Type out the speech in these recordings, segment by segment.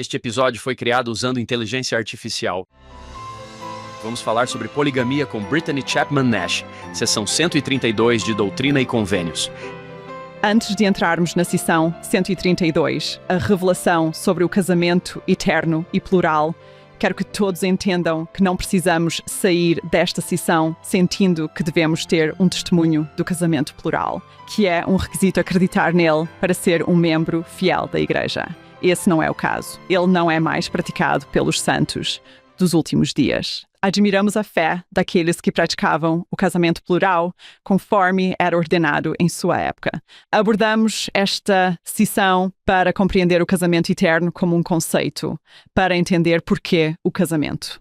Este episódio foi criado usando inteligência artificial. Vamos falar sobre poligamia com Brittany Chapman Nash, seção 132 de Doutrina e Convênios. Antes de entrarmos na seção 132, a revelação sobre o casamento eterno e plural, quero que todos entendam que não precisamos sair desta sessão sentindo que devemos ter um testemunho do casamento plural, que é um requisito acreditar nele para ser um membro fiel da Igreja. Esse não é o caso. Ele não é mais praticado pelos santos dos últimos dias. Admiramos a fé daqueles que praticavam o casamento plural conforme era ordenado em sua época. Abordamos esta sessão para compreender o casamento eterno como um conceito, para entender porquê o casamento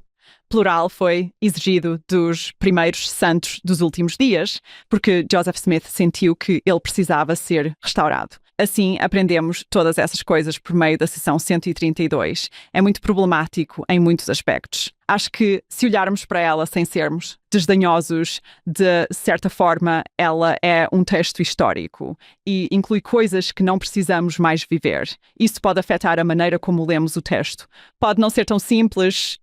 plural foi exigido dos primeiros santos dos últimos dias, porque Joseph Smith sentiu que ele precisava ser restaurado. Assim, aprendemos todas essas coisas por meio da sessão 132. É muito problemático em muitos aspectos. Acho que, se olharmos para ela sem sermos desdenhosos, de certa forma, ela é um texto histórico e inclui coisas que não precisamos mais viver. Isso pode afetar a maneira como lemos o texto. Pode não ser tão simples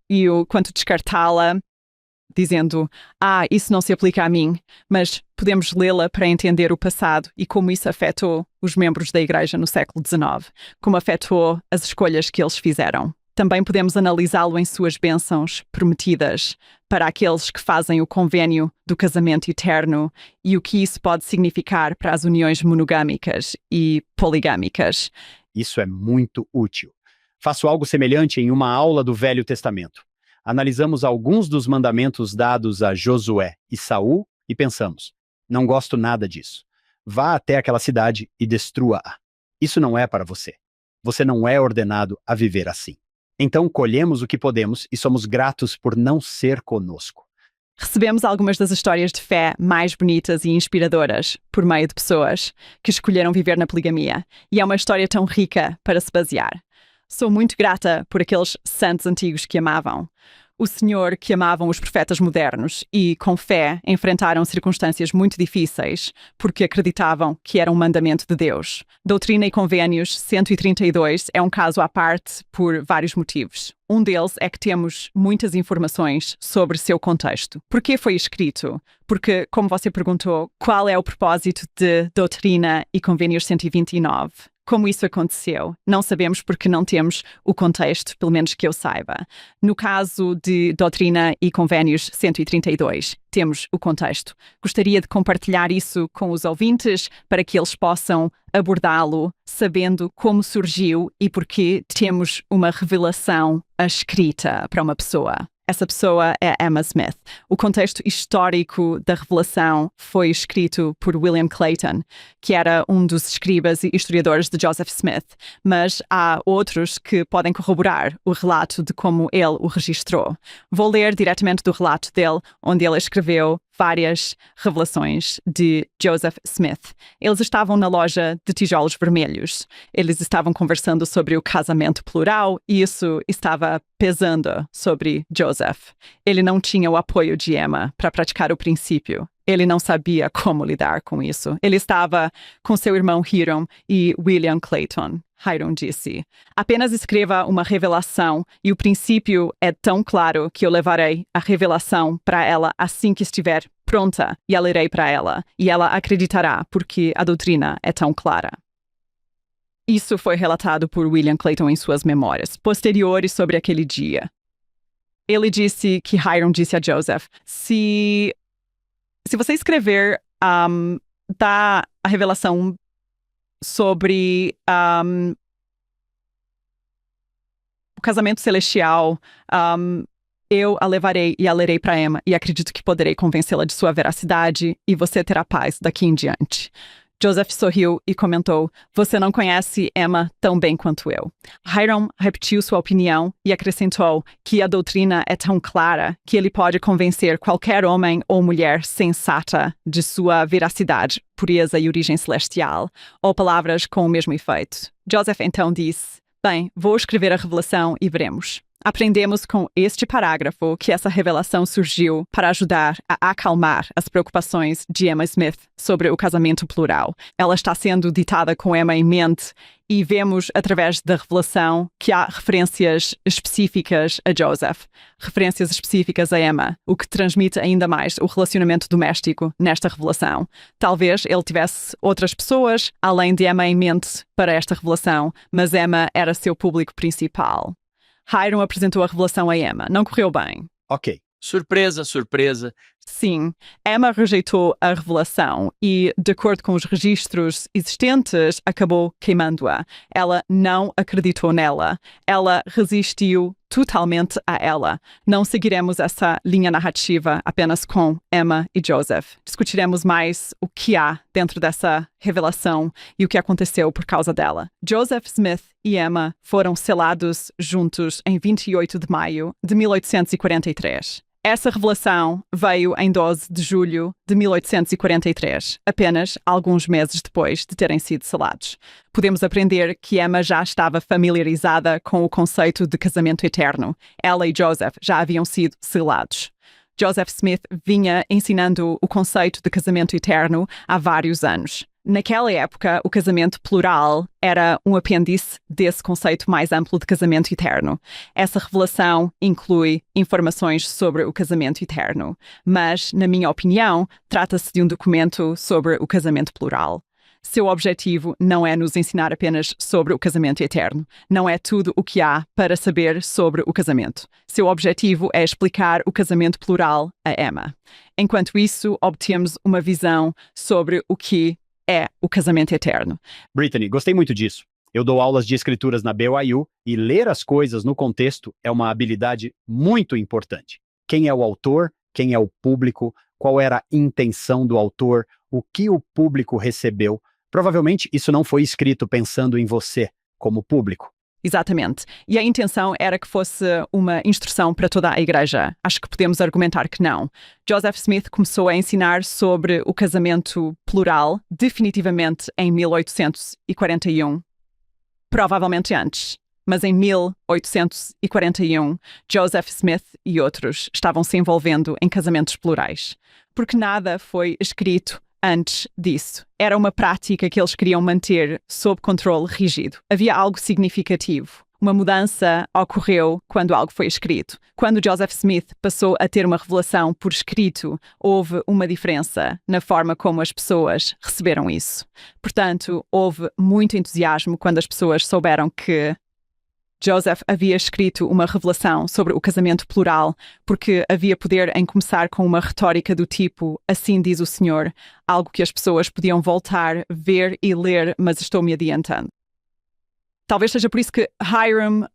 quanto descartá-la, dizendo, isso não se aplica a mim, mas podemos lê-la para entender o passado e como isso afetou os membros da Igreja no século XIX, como afetou as escolhas que eles fizeram. Também podemos analisá-lo em suas bênçãos prometidas para aqueles que fazem o convênio do casamento eterno e o que isso pode significar para as uniões monogâmicas e poligâmicas. Isso é muito útil. Faço algo semelhante em uma aula do Velho Testamento. Analisamos alguns dos mandamentos dados a Josué e Saul e pensamos, não gosto nada disso. Vá até aquela cidade e destrua-a. Isso não é para você. Você não é ordenado a viver assim. Então colhemos o que podemos e somos gratos por não ser conosco. Recebemos algumas das histórias de fé mais bonitas e inspiradoras por meio de pessoas que escolheram viver na poligamia. E é uma história tão rica para se basear. Sou muito grata por aqueles santos antigos que amavam o Senhor, que amavam os profetas modernos e, com fé, enfrentaram circunstâncias muito difíceis porque acreditavam que era um mandamento de Deus. Doutrina e Convênios 132 é um caso à parte por vários motivos. Um deles é que temos muitas informações sobre seu contexto. Por que foi escrito? Porque, como você perguntou, qual é o propósito de Doutrina e Convênios 129? Como isso aconteceu? Não sabemos porque não temos o contexto, pelo menos que eu saiba. No caso de Doutrina e Convênios 132, temos o contexto. Gostaria de compartilhar isso com os ouvintes para que eles possam abordá-lo sabendo como surgiu e porque temos uma revelação escrita para uma pessoa. Essa pessoa é Emma Smith. O contexto histórico da revelação foi escrito por William Clayton, que era um dos escribas e historiadores de Joseph Smith, mas há outros que podem corroborar o relato de como ele o registrou. Vou ler diretamente do relato dele, onde ele escreveu várias revelações de Joseph Smith. Eles estavam na loja de tijolos vermelhos. Eles estavam conversando sobre o casamento plural e isso estava pesando sobre Joseph. Ele não tinha o apoio de Emma para praticar o princípio. Ele não sabia como lidar com isso. Ele estava com seu irmão Hiram e William Clayton. Hiram disse, apenas escreva uma revelação e o princípio é tão claro que eu levarei a revelação para ela assim que estiver pronta e a lerei para ela. E ela acreditará porque a doutrina é tão clara. Isso foi relatado por William Clayton em suas memórias posteriores sobre aquele dia. Ele disse que Hiram disse a Joseph, se você escrever dá a revelação sobre o casamento celestial, eu a levarei e a lerei para Emma e acredito que poderei convencê-la de sua veracidade e você terá paz daqui em diante. Joseph sorriu e comentou, você não conhece Emma tão bem quanto eu. Hiram repetiu sua opinião e acrescentou que a doutrina é tão clara que ele pode convencer qualquer homem ou mulher sensata de sua veracidade, pureza e origem celestial, ou palavras com o mesmo efeito. Joseph então disse, bem, vou escrever a revelação e veremos. Aprendemos com este parágrafo que essa revelação surgiu para ajudar a acalmar as preocupações de Emma Smith sobre o casamento plural. Ela está sendo ditada com Emma em mente E vemos, através da revelação, que há referências específicas a Joseph, referências específicas a Emma, o que transmite ainda mais o relacionamento doméstico nesta revelação. Talvez ele tivesse outras pessoas, além de Emma, em mente para esta revelação, mas Emma era seu público principal. Hiram apresentou a revelação a Emma. Não correu bem. Ok. Surpresa, surpresa. Sim, Emma rejeitou a revelação e, de acordo com os registros existentes, acabou queimando-a. Ela não acreditou nela. Ela resistiu totalmente a ela. Não seguiremos essa linha narrativa apenas com Emma e Joseph. Discutiremos mais o que há dentro dessa revelação e o que aconteceu por causa dela. Joseph Smith e Emma foram selados juntos em 28 de maio de 1843. Essa revelação veio em 12 de julho de 1843, apenas alguns meses depois de terem sido selados. Podemos aprender que Emma já estava familiarizada com o conceito de casamento eterno. Ela e Joseph já haviam sido selados. Joseph Smith vinha ensinando o conceito de casamento eterno há vários anos. Naquela época, o casamento plural era um apêndice desse conceito mais amplo de casamento eterno. Essa revelação inclui informações sobre o casamento eterno, mas, na minha opinião, trata-se de um documento sobre o casamento plural. Seu objetivo não é nos ensinar apenas sobre o casamento eterno. Não é tudo o que há para saber sobre o casamento. Seu objetivo é explicar o casamento plural a Emma. Enquanto isso, obtemos uma visão sobre o que é o casamento eterno. Brittany, gostei muito disso. Eu dou aulas de escrituras na BYU e ler as coisas no contexto é uma habilidade muito importante. Quem é o autor, quem é o público, qual era a intenção do autor, o que o público recebeu. Provavelmente isso não foi escrito pensando em você, como público. Exatamente. E a intenção era que fosse uma instrução para toda a igreja. Acho que podemos argumentar que não. Joseph Smith começou a ensinar sobre o casamento plural definitivamente em 1841. Provavelmente antes. Mas em 1841, Joseph Smith e outros estavam se envolvendo em casamentos plurais. Porque nada foi escrito antes disso. Era uma prática que eles queriam manter sob controle rígido. Havia algo significativo. Uma mudança ocorreu quando algo foi escrito. Quando Joseph Smith passou a ter uma revelação por escrito, houve uma diferença na forma como as pessoas receberam isso. Portanto, houve muito entusiasmo quando as pessoas souberam que Joseph havia escrito uma revelação sobre o casamento plural porque havia poder em começar com uma retórica do tipo "assim diz o Senhor", algo que as pessoas podiam voltar, ver e ler, mas estou me adiantando. Talvez seja por isso que Hiram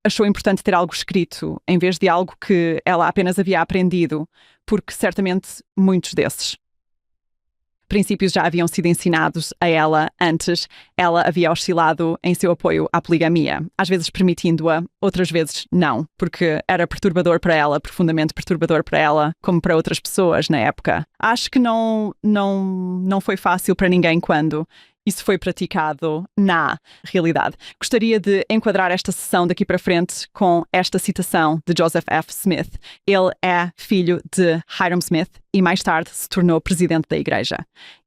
achou importante ter algo escrito, em vez de algo que ela apenas havia aprendido, porque certamente muitos desses princípios já haviam sido ensinados a ela antes. Ela havia oscilado em seu apoio à poligamia, às vezes permitindo-a, outras vezes não, porque era perturbador para ela, profundamente perturbador para ela, como para outras pessoas na época. Acho que não foi fácil para ninguém quando isso foi praticado na realidade. Gostaria de enquadrar esta sessão daqui para frente com esta citação de Joseph F. Smith. Ele é filho de Hiram Smith e mais tarde se tornou presidente da igreja.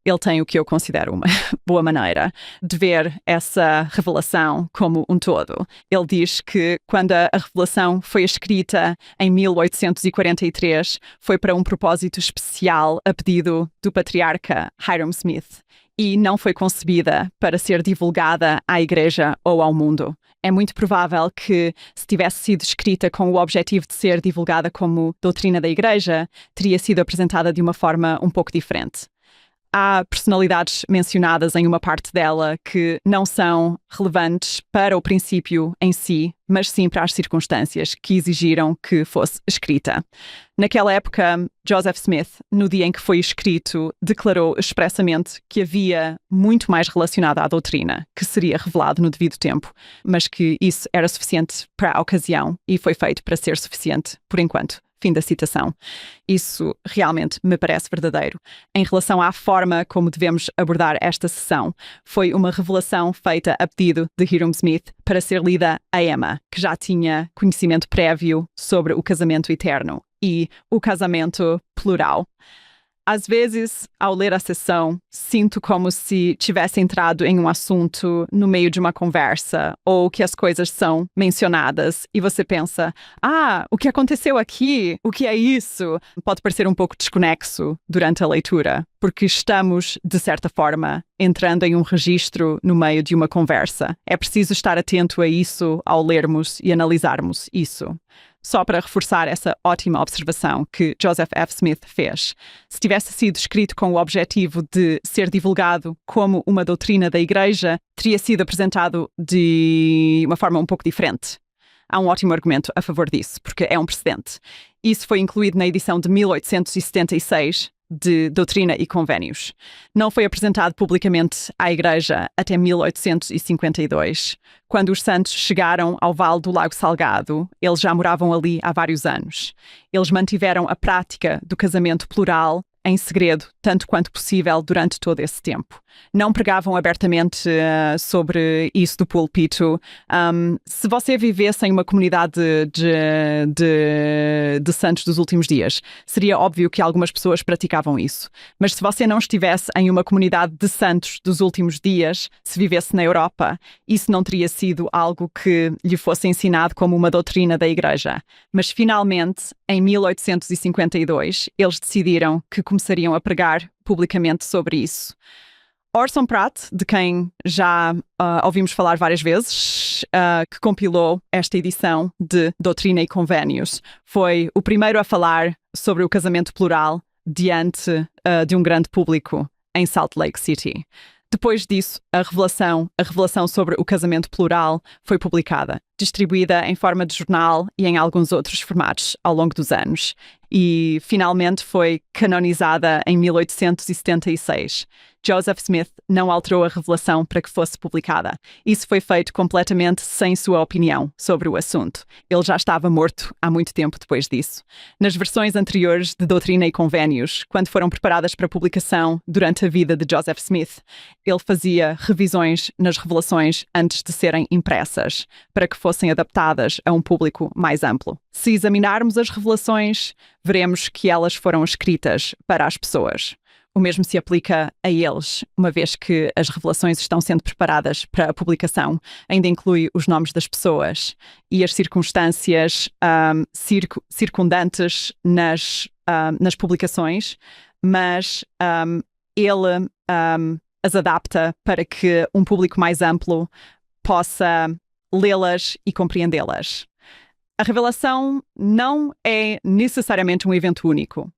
Ele tem o que eu considero uma boa maneira de ver essa revelação como um todo. Ele diz que quando a revelação foi escrita em 1843, foi para um propósito especial a pedido do patriarca Hiram Smith e não foi concebida para ser divulgada à igreja ou ao mundo. É muito provável que, se tivesse sido escrita com o objetivo de ser divulgada como doutrina da igreja, teria sido apresentada de uma forma um pouco diferente. Há personalidades mencionadas em uma parte dela que não são relevantes para o princípio em si, mas sim para as circunstâncias que exigiram que fosse escrita. Naquela época, Joseph Smith, no dia em que foi escrito, declarou expressamente que havia muito mais relacionado à doutrina, que seria revelado no devido tempo, mas que isso era suficiente para a ocasião e foi feito para ser suficiente por enquanto. Fim da citação. Isso realmente me parece verdadeiro. Em relação à forma como devemos abordar esta sessão, foi uma revelação feita a pedido de Hiram Smith para ser lida a Emma, que já tinha conhecimento prévio sobre o casamento eterno e o casamento plural. Às vezes, ao ler a sessão, sinto como se tivesse entrado em um assunto no meio de uma conversa, ou que as coisas são mencionadas, e você pensa, o que aconteceu aqui? O que é isso? Pode parecer um pouco desconexo durante a leitura, porque estamos, de certa forma, entrando em um registro no meio de uma conversa. É preciso estar atento a isso ao lermos e analisarmos isso. Só para reforçar essa ótima observação que Joseph F. Smith fez. Se tivesse sido escrito com o objetivo de ser divulgado como uma doutrina da Igreja, teria sido apresentado de uma forma um pouco diferente. Há um ótimo argumento a favor disso, porque é um precedente. Isso foi incluído na edição de 1876 de Doutrina e Convênios. Não foi apresentado publicamente à Igreja até 1852. Quando os santos chegaram ao Vale do Lago Salgado, eles já moravam ali há vários anos. Eles mantiveram a prática do casamento plural em segredo, tanto quanto possível, durante todo esse tempo. Não pregavam abertamente sobre isso do púlpito. Se você vivesse em uma comunidade de santos dos últimos dias, seria óbvio que algumas pessoas praticavam isso. Mas se você não estivesse em uma comunidade de santos dos últimos dias, se vivesse na Europa, isso não teria sido algo que lhe fosse ensinado como uma doutrina da Igreja. Mas, finalmente, em 1852, eles decidiram que começariam a pregar publicamente sobre isso. Orson Pratt, de quem já ouvimos falar várias vezes, que compilou esta edição de Doutrina e Convênios, foi o primeiro a falar sobre o casamento plural diante de um grande público em Salt Lake City. Depois disso, a revelação sobre o casamento plural foi publicada, distribuída em forma de jornal e em alguns outros formatos ao longo dos anos, e finalmente foi canonizada em 1876. Joseph Smith não alterou a revelação para que fosse publicada. Isso foi feito completamente sem sua opinião sobre o assunto. Ele já estava morto há muito tempo depois disso. Nas versões anteriores de Doutrina e Convênios, quando foram preparadas para publicação durante a vida de Joseph Smith, ele fazia revisões nas revelações antes de serem impressas, para que fossem adaptadas a um público mais amplo. Se examinarmos as revelações, veremos que elas foram escritas para as pessoas. O mesmo se aplica a eles, uma vez que as revelações estão sendo preparadas para a publicação, ainda inclui os nomes das pessoas e as circunstâncias circundantes nas publicações, mas ele as adapta para que um público mais amplo possa lê-las e compreendê-las. A revelação não é necessariamente um evento único.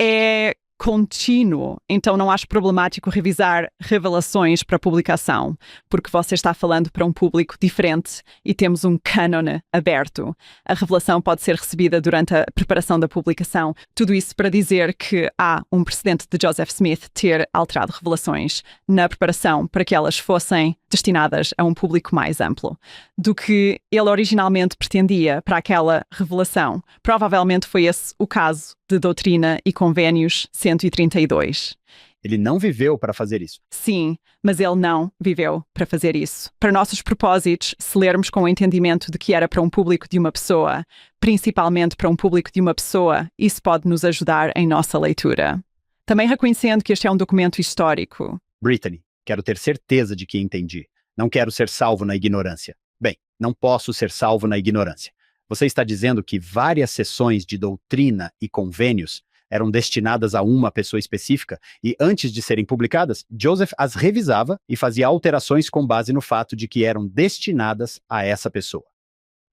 É contínuo, então não acho problemático revisar revelações para publicação, porque você está falando para um público diferente e temos um cânone aberto. A revelação pode ser recebida durante a preparação da publicação. Tudo isso para dizer que há um precedente de Joseph Smith ter alterado revelações na preparação para que elas fossem destinadas a um público mais amplo do que ele originalmente pretendia para aquela revelação. Provavelmente foi esse o caso de Doutrina e Convênios 132. Ele não viveu para fazer isso. Sim, mas ele não viveu para fazer isso. Para nossos propósitos, se lermos com o entendimento de que era para um público de uma pessoa, principalmente para um público de uma pessoa, isso pode nos ajudar em nossa leitura. Também reconhecendo que este é um documento histórico. Brittany, quero ter certeza de que entendi. Não quero ser salvo na ignorância. Bem, não posso ser salvo na ignorância. Você está dizendo que várias sessões de Doutrina e Convênios eram destinadas a uma pessoa específica e, antes de serem publicadas, Joseph as revisava e fazia alterações com base no fato de que eram destinadas a essa pessoa.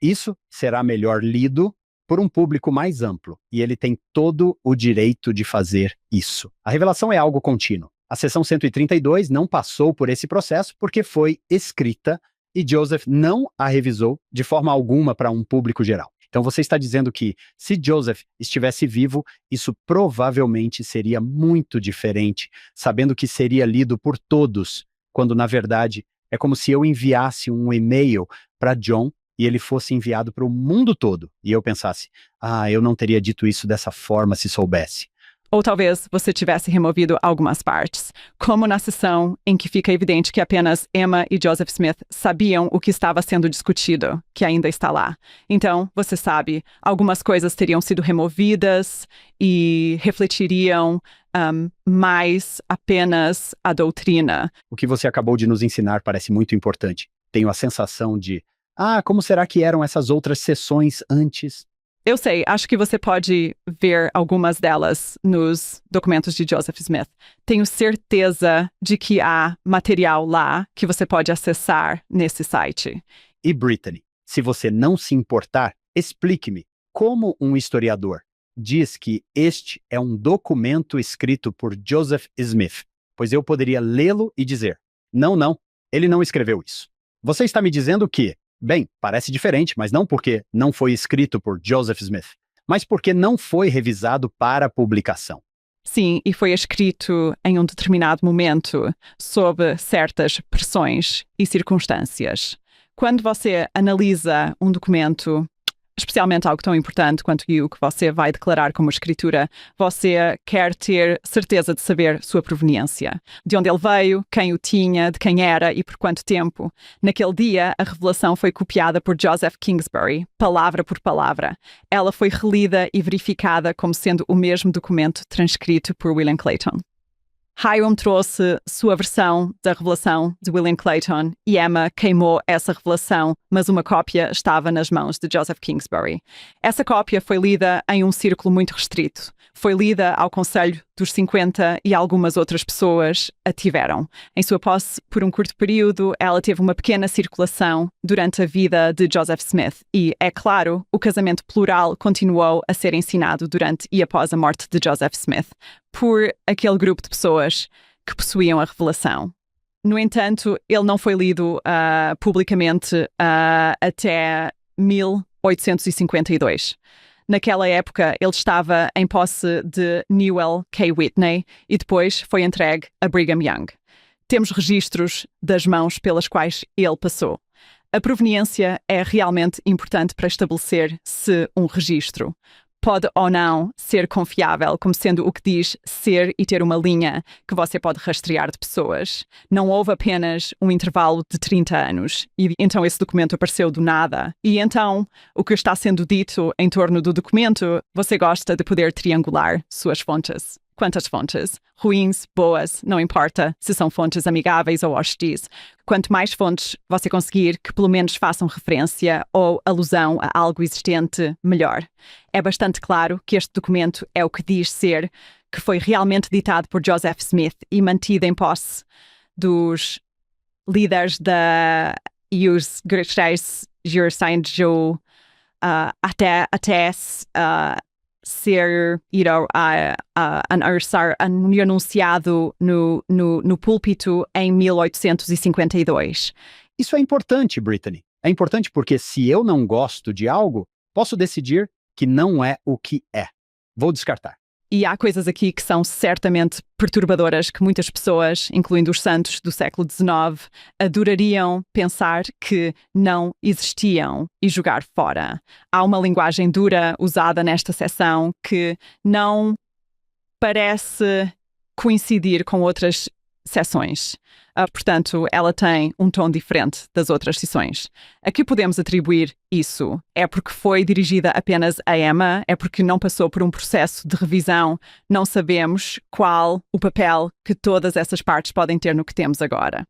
Isso será melhor lido por um público mais amplo, e ele tem todo o direito de fazer isso. A revelação é algo contínuo. A seção 132 não passou por esse processo porque foi escrita e Joseph não a revisou de forma alguma para um público geral. Então você está dizendo que, se Joseph estivesse vivo, isso provavelmente seria muito diferente, sabendo que seria lido por todos, quando na verdade é como se eu enviasse um e-mail para John e ele fosse enviado para o mundo todo. E eu pensasse, eu não teria dito isso dessa forma se soubesse. Ou talvez você tivesse removido algumas partes, como na sessão em que fica evidente que apenas Emma e Joseph Smith sabiam o que estava sendo discutido, que ainda está lá. Então, você sabe, algumas coisas teriam sido removidas e refletiriam mais apenas a doutrina. O que você acabou de nos ensinar parece muito importante. Tenho a sensação de, como será que eram essas outras sessões antes? Eu sei, acho que você pode ver algumas delas nos documentos de Joseph Smith. Tenho certeza de que há material lá que você pode acessar nesse site. E Brittany, se você não se importar, explique-me como um historiador diz que este é um documento escrito por Joseph Smith, pois eu poderia lê-lo e dizer, não, ele não escreveu isso. Você está me dizendo que, bem, parece diferente, mas não porque não foi escrito por Joseph Smith, mas porque não foi revisado para publicação. Sim, e foi escrito em um determinado momento, sob certas pressões e circunstâncias. Quando você analisa um documento, especialmente algo tão importante quanto o que você vai declarar como escritura, você quer ter certeza de saber sua proveniência, de onde ele veio, quem o tinha, de quem era e por quanto tempo. Naquele dia, a revelação foi copiada por Joseph Kingsbury, palavra por palavra. Ela foi relida e verificada como sendo o mesmo documento transcrito por William Clayton. Hiram trouxe sua versão da revelação de William Clayton e Emma queimou essa revelação, mas uma cópia estava nas mãos de Joseph Kingsbury. Essa cópia foi lida em um círculo muito restrito. Foi lida ao Conselho dos 50 e algumas outras pessoas a tiveram. Em sua posse, por um curto período, ela teve uma pequena circulação durante a vida de Joseph Smith e, é claro, o casamento plural continuou a ser ensinado durante e após a morte de Joseph Smith por aquele grupo de pessoas que possuíam a revelação. No entanto, ele não foi lido publicamente até 1852. Naquela época, ele estava em posse de Newell K. Whitney e depois foi entregue a Brigham Young. Temos registros das mãos pelas quais ele passou. A proveniência é realmente importante para estabelecer se um registro pode ou não ser confiável, como sendo o que diz ser e ter uma linha que você pode rastrear de pessoas. Não houve apenas um intervalo de 30 anos e então esse documento apareceu do nada. E então, o que está sendo dito em torno do documento, você gosta de poder triangular suas fontes. Quantas fontes? Ruins, boas, não importa se são fontes amigáveis ou hostis. Quanto mais fontes você conseguir que pelo menos façam referência ou alusão a algo existente, melhor. É bastante claro que este documento é o que diz ser, que foi realmente ditado por Joseph Smith e mantido em posse dos líderes da Juristeinjo até ser, anunciado no púlpito em 1852. Isso é importante, Brittany. É importante porque se eu não gosto de algo, posso decidir que não é o que é. Vou descartar. E há coisas aqui que são certamente perturbadoras que muitas pessoas, incluindo os santos do século XIX, adorariam pensar que não existiam e jogar fora. Há uma linguagem dura usada nesta seção que não parece coincidir com outras seções. Portanto, ela tem um tom diferente das outras sessões. A que podemos atribuir isso? É porque foi dirigida apenas a Emma? É porque não passou por um processo de revisão? Não sabemos qual o papel que todas essas partes podem ter no que temos agora.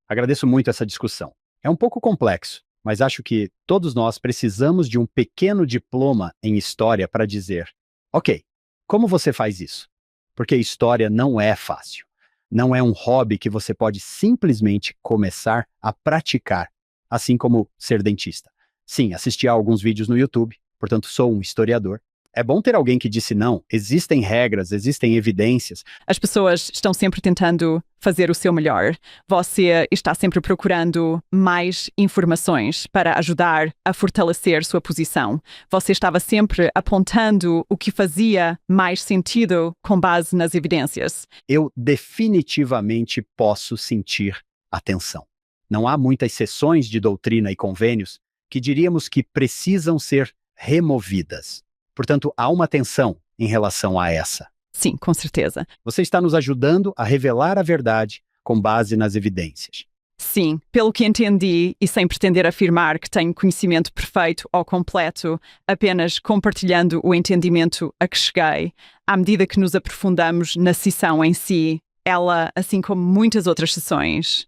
Agradeço muito essa discussão. É um pouco complexo, mas acho que todos nós precisamos de um pequeno diploma em história para dizer, ok, como você faz isso? Porque história não é fácil. Não é um hobby que você pode simplesmente começar a praticar, assim como ser dentista. Sim, assisti a alguns vídeos no YouTube, portanto sou um historiador. É bom ter alguém que disse não, existem regras, existem evidências. As pessoas estão sempre tentando fazer o seu melhor. Você está sempre procurando mais informações para ajudar a fortalecer sua posição. Você estava sempre apontando o que fazia mais sentido com base nas evidências. Eu definitivamente posso sentir a tensão. Não há muitas seções de doutrina e convênios que diríamos que precisam ser removidas. Portanto, há uma tensão em relação a essa. Sim, com certeza. Você está nos ajudando a revelar a verdade com base nas evidências. Sim, pelo que entendi, e sem pretender afirmar que tenho conhecimento perfeito ou completo, apenas compartilhando o entendimento a que cheguei, à medida que nos aprofundamos na sessão em si, ela, assim como muitas outras sessões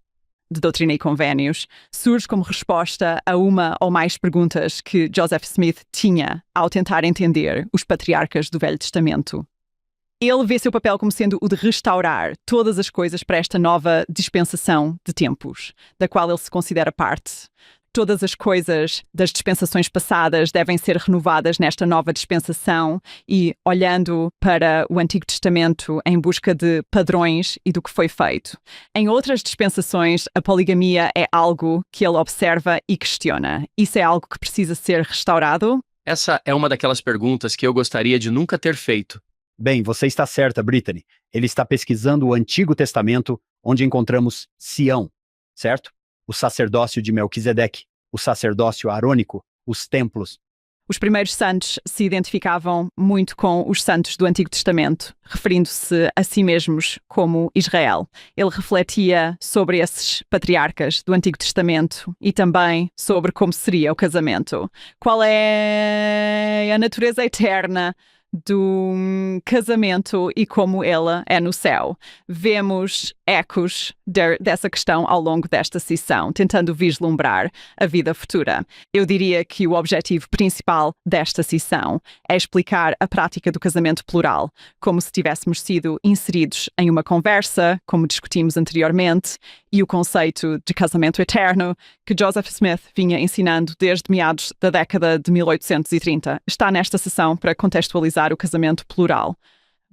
de Doutrina e Convénios, surge como resposta a uma ou mais perguntas que Joseph Smith tinha ao tentar entender os patriarcas do Velho Testamento. Ele vê seu papel como sendo o de restaurar todas as coisas para esta nova dispensação de tempos, da qual ele se considera parte. Todas as coisas das dispensações passadas devem ser renovadas nesta nova dispensação e olhando para o Antigo Testamento em busca de padrões e do que foi feito. Em outras dispensações, a poligamia é algo que ele observa e questiona. Isso é algo que precisa ser restaurado? Essa é uma daquelas perguntas que eu gostaria de nunca ter feito. Bem, você está certa, Brittany. Ele está pesquisando o Antigo Testamento, onde encontramos Sião, certo? O sacerdócio de Melquisedeque, o sacerdócio arônico, os templos. Os primeiros santos se identificavam muito com os santos do Antigo Testamento, referindo-se a si mesmos como Israel. Ele refletia sobre esses patriarcas do Antigo Testamento e também sobre como seria o casamento. Qual é a natureza eterna do casamento e como ela é no céu. Vemos ecos dessa questão ao longo desta sessão, tentando vislumbrar a vida futura. Eu diria que o objetivo principal desta sessão é explicar a prática do casamento plural, como se tivéssemos sido inseridos em uma conversa, como discutimos anteriormente, e o conceito de casamento eterno que Joseph Smith vinha ensinando desde meados da década de 1830. Está nesta sessão para contextualizar o casamento plural.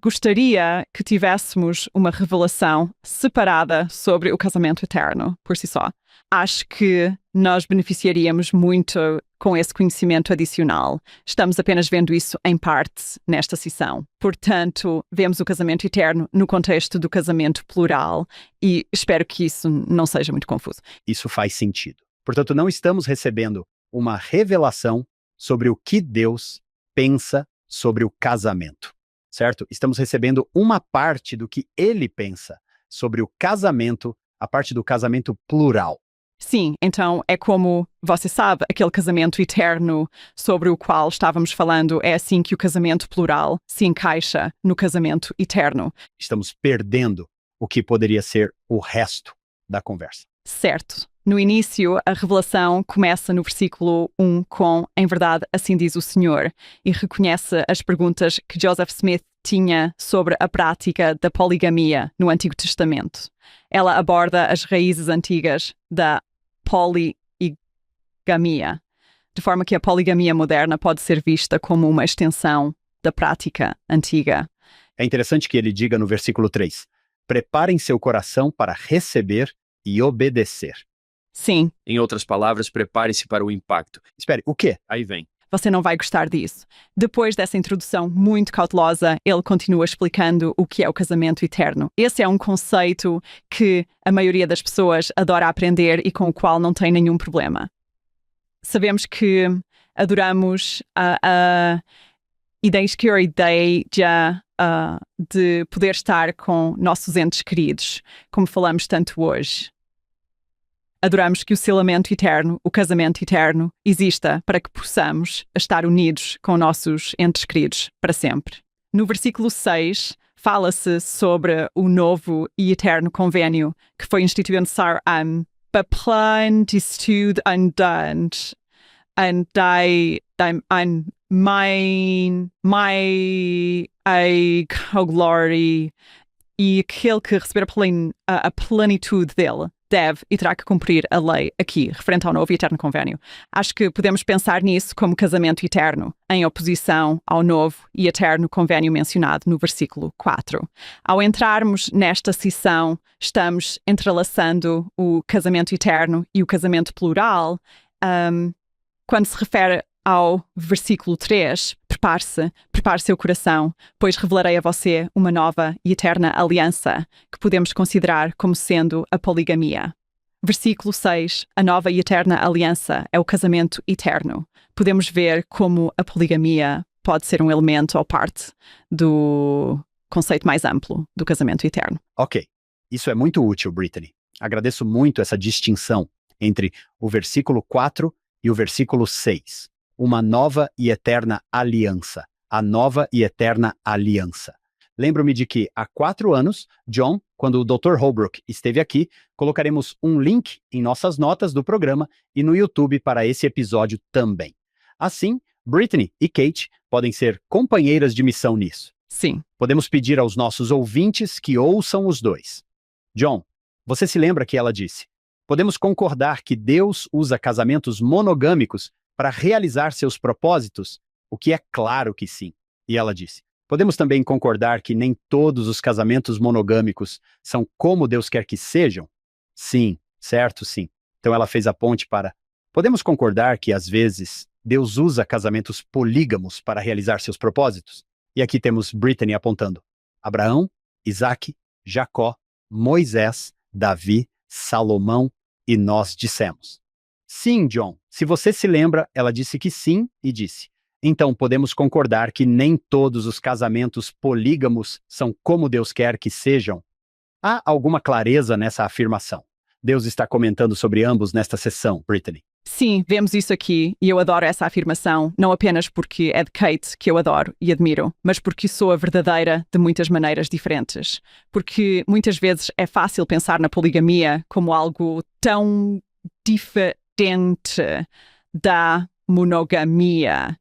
Gostaria que tivéssemos uma revelação separada sobre o casamento eterno, por si só. Acho que nós beneficiaríamos muito com esse conhecimento adicional. Estamos apenas vendo isso em parte nesta sessão. Portanto, vemos o casamento eterno no contexto do casamento plural e espero que isso não seja muito confuso. Isso faz sentido. Portanto, não estamos recebendo uma revelação sobre o que Deus pensa sobre o casamento. Certo? Estamos recebendo uma parte do que ele pensa sobre o casamento, a parte do casamento plural. Sim, então é como, você sabe, aquele casamento eterno sobre o qual estávamos falando, é assim que o casamento plural se encaixa no casamento eterno. Estamos perdendo o que poderia ser o resto da conversa. Certo. No início, a revelação começa no versículo 1 com, em verdade, assim diz o Senhor, e reconhece as perguntas que Joseph Smith tinha sobre a prática da poligamia no Antigo Testamento. Ela aborda as raízes antigas da poligamia, de forma que a poligamia moderna pode ser vista como uma extensão da prática antiga. É interessante que ele diga no versículo 3, preparem seu coração para receber e obedecer. Sim. Em outras palavras, prepare-se para o impacto. Espere, o quê? Aí vem. Você não vai gostar disso. Depois dessa introdução muito cautelosa, ele continua explicando o que é o casamento eterno. Esse é um conceito que a maioria das pessoas adora aprender e com o qual não tem nenhum problema. Sabemos que adoramos a ideia de poder estar com nossos entes queridos, como falamos tanto hoje. Adoramos que o selamento eterno, o casamento eterno, exista para que possamos estar unidos com nossos entes queridos para sempre. No versículo 6, fala-se sobre o novo e eterno convênio que foi instituído em Saram, Baplan de Stud Andand, and my glory, e aquele que receber a plenitude dele deve e terá que cumprir a lei aqui, referente ao novo e eterno convênio. Acho que podemos pensar nisso como casamento eterno, em oposição ao novo e eterno convênio mencionado no versículo 4. Ao entrarmos nesta sessão, estamos entrelaçando o casamento eterno e o casamento plural. Quando se refere ao versículo 3, prepare seu coração, pois revelarei a você uma nova e eterna aliança que podemos considerar como sendo a poligamia. Versículo 6, a nova e eterna aliança é o casamento eterno. Podemos ver como a poligamia pode ser um elemento ou parte do conceito mais amplo do casamento eterno. Ok, isso é muito útil, Brittany. Agradeço muito essa distinção entre o versículo 4 e o versículo 6. Uma nova e eterna aliança. A nova e eterna aliança. Lembro-me de que há 4 anos, John, quando o Dr. Holbrook esteve aqui, colocaremos um link em nossas notas do programa e no YouTube para esse episódio também. Assim, Brittany e Kate podem ser companheiras de missão nisso. Sim. Podemos pedir aos nossos ouvintes que ouçam os dois. John, você se lembra que ela disse: podemos concordar que Deus usa casamentos monogâmicos para realizar seus propósitos? O que é claro que sim. E ela disse: podemos também concordar que nem todos os casamentos monogâmicos são como Deus quer que sejam? Sim, certo, sim. Então ela fez a ponte para: podemos concordar que às vezes Deus usa casamentos polígamos para realizar seus propósitos? E aqui temos Brittany apontando: Abraão, Isaque, Jacó, Moisés, Davi, Salomão, e nós dissemos. Sim, John. Se você se lembra, ela disse que sim e disse: então podemos concordar que nem todos os casamentos polígamos são como Deus quer que sejam? Há alguma clareza nessa afirmação? Deus está comentando sobre ambos nesta sessão, Brittany. Sim, vemos isso aqui e eu adoro essa afirmação, não apenas porque é de Kate que eu adoro e admiro, mas porque sou a verdadeira de muitas maneiras diferentes. Porque muitas vezes é fácil pensar na poligamia como algo tão diferente da monogamia.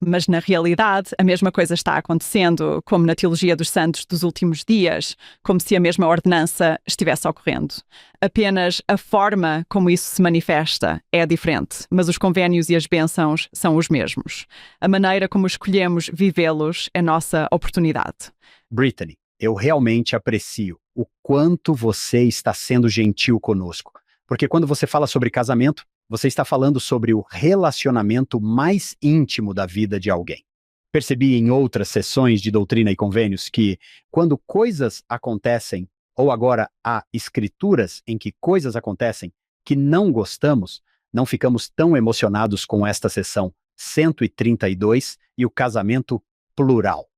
Mas, na realidade, a mesma coisa está acontecendo, como na teologia dos santos dos últimos dias, como se a mesma ordenança estivesse ocorrendo. Apenas a forma como isso se manifesta é diferente, mas os convénios e as bênçãos são os mesmos. A maneira como escolhemos vivê-los é nossa oportunidade. Brittany, eu realmente aprecio o quanto você está sendo gentil conosco, porque quando você fala sobre casamento, você está falando sobre o relacionamento mais íntimo da vida de alguém. Percebi em outras sessões de Doutrina e Convênios que, quando coisas acontecem, ou agora há escrituras em que coisas acontecem que não gostamos, não ficamos tão emocionados com esta sessão 132 e o casamento plural.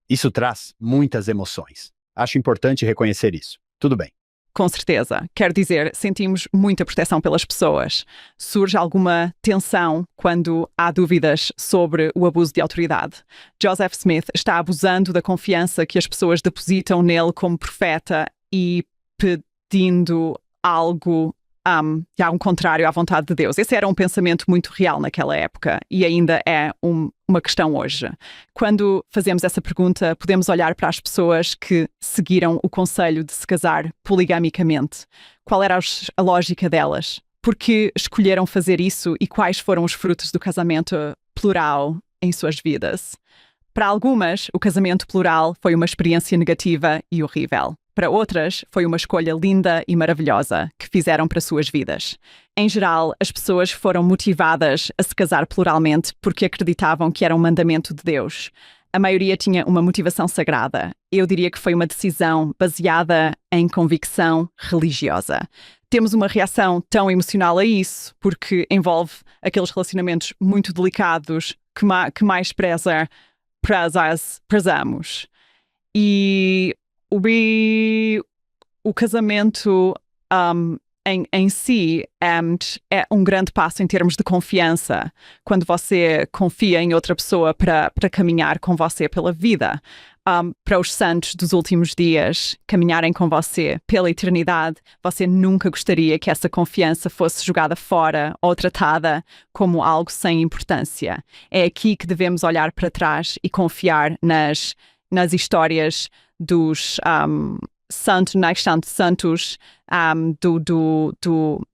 Isso traz muitas emoções. Acho importante reconhecer isso. Tudo bem. Com certeza. Quer dizer, sentimos muita proteção pelas pessoas. Surge alguma tensão quando há dúvidas sobre o abuso de autoridade. Joseph Smith está abusando da confiança que as pessoas depositam nele como profeta e pedindo algo contrário à vontade de Deus. Esse era um pensamento muito real naquela época e ainda é uma questão hoje. Quando fazemos essa pergunta, podemos olhar para as pessoas que seguiram o conselho de se casar poligamicamente. Qual era a lógica delas? Por que escolheram fazer isso e quais foram os frutos do casamento plural em suas vidas? Para algumas, o casamento plural foi uma experiência negativa e horrível. Para outras, foi uma escolha linda e maravilhosa que fizeram para suas vidas. Em geral, as pessoas foram motivadas a se casar pluralmente porque acreditavam que era um mandamento de Deus. A maioria tinha uma motivação sagrada. Eu diria que foi uma decisão baseada em convicção religiosa. Temos uma reação tão emocional a isso porque envolve aqueles relacionamentos muito delicados que mais prezamos. E o casamento em si é um grande passo em termos de confiança, quando você confia em outra pessoa para caminhar com você pela vida. Para os santos dos últimos dias caminharem com você pela eternidade, você nunca gostaria que essa confiança fosse jogada fora ou tratada como algo sem importância. É aqui que devemos olhar para trás e confiar nas histórias dos santos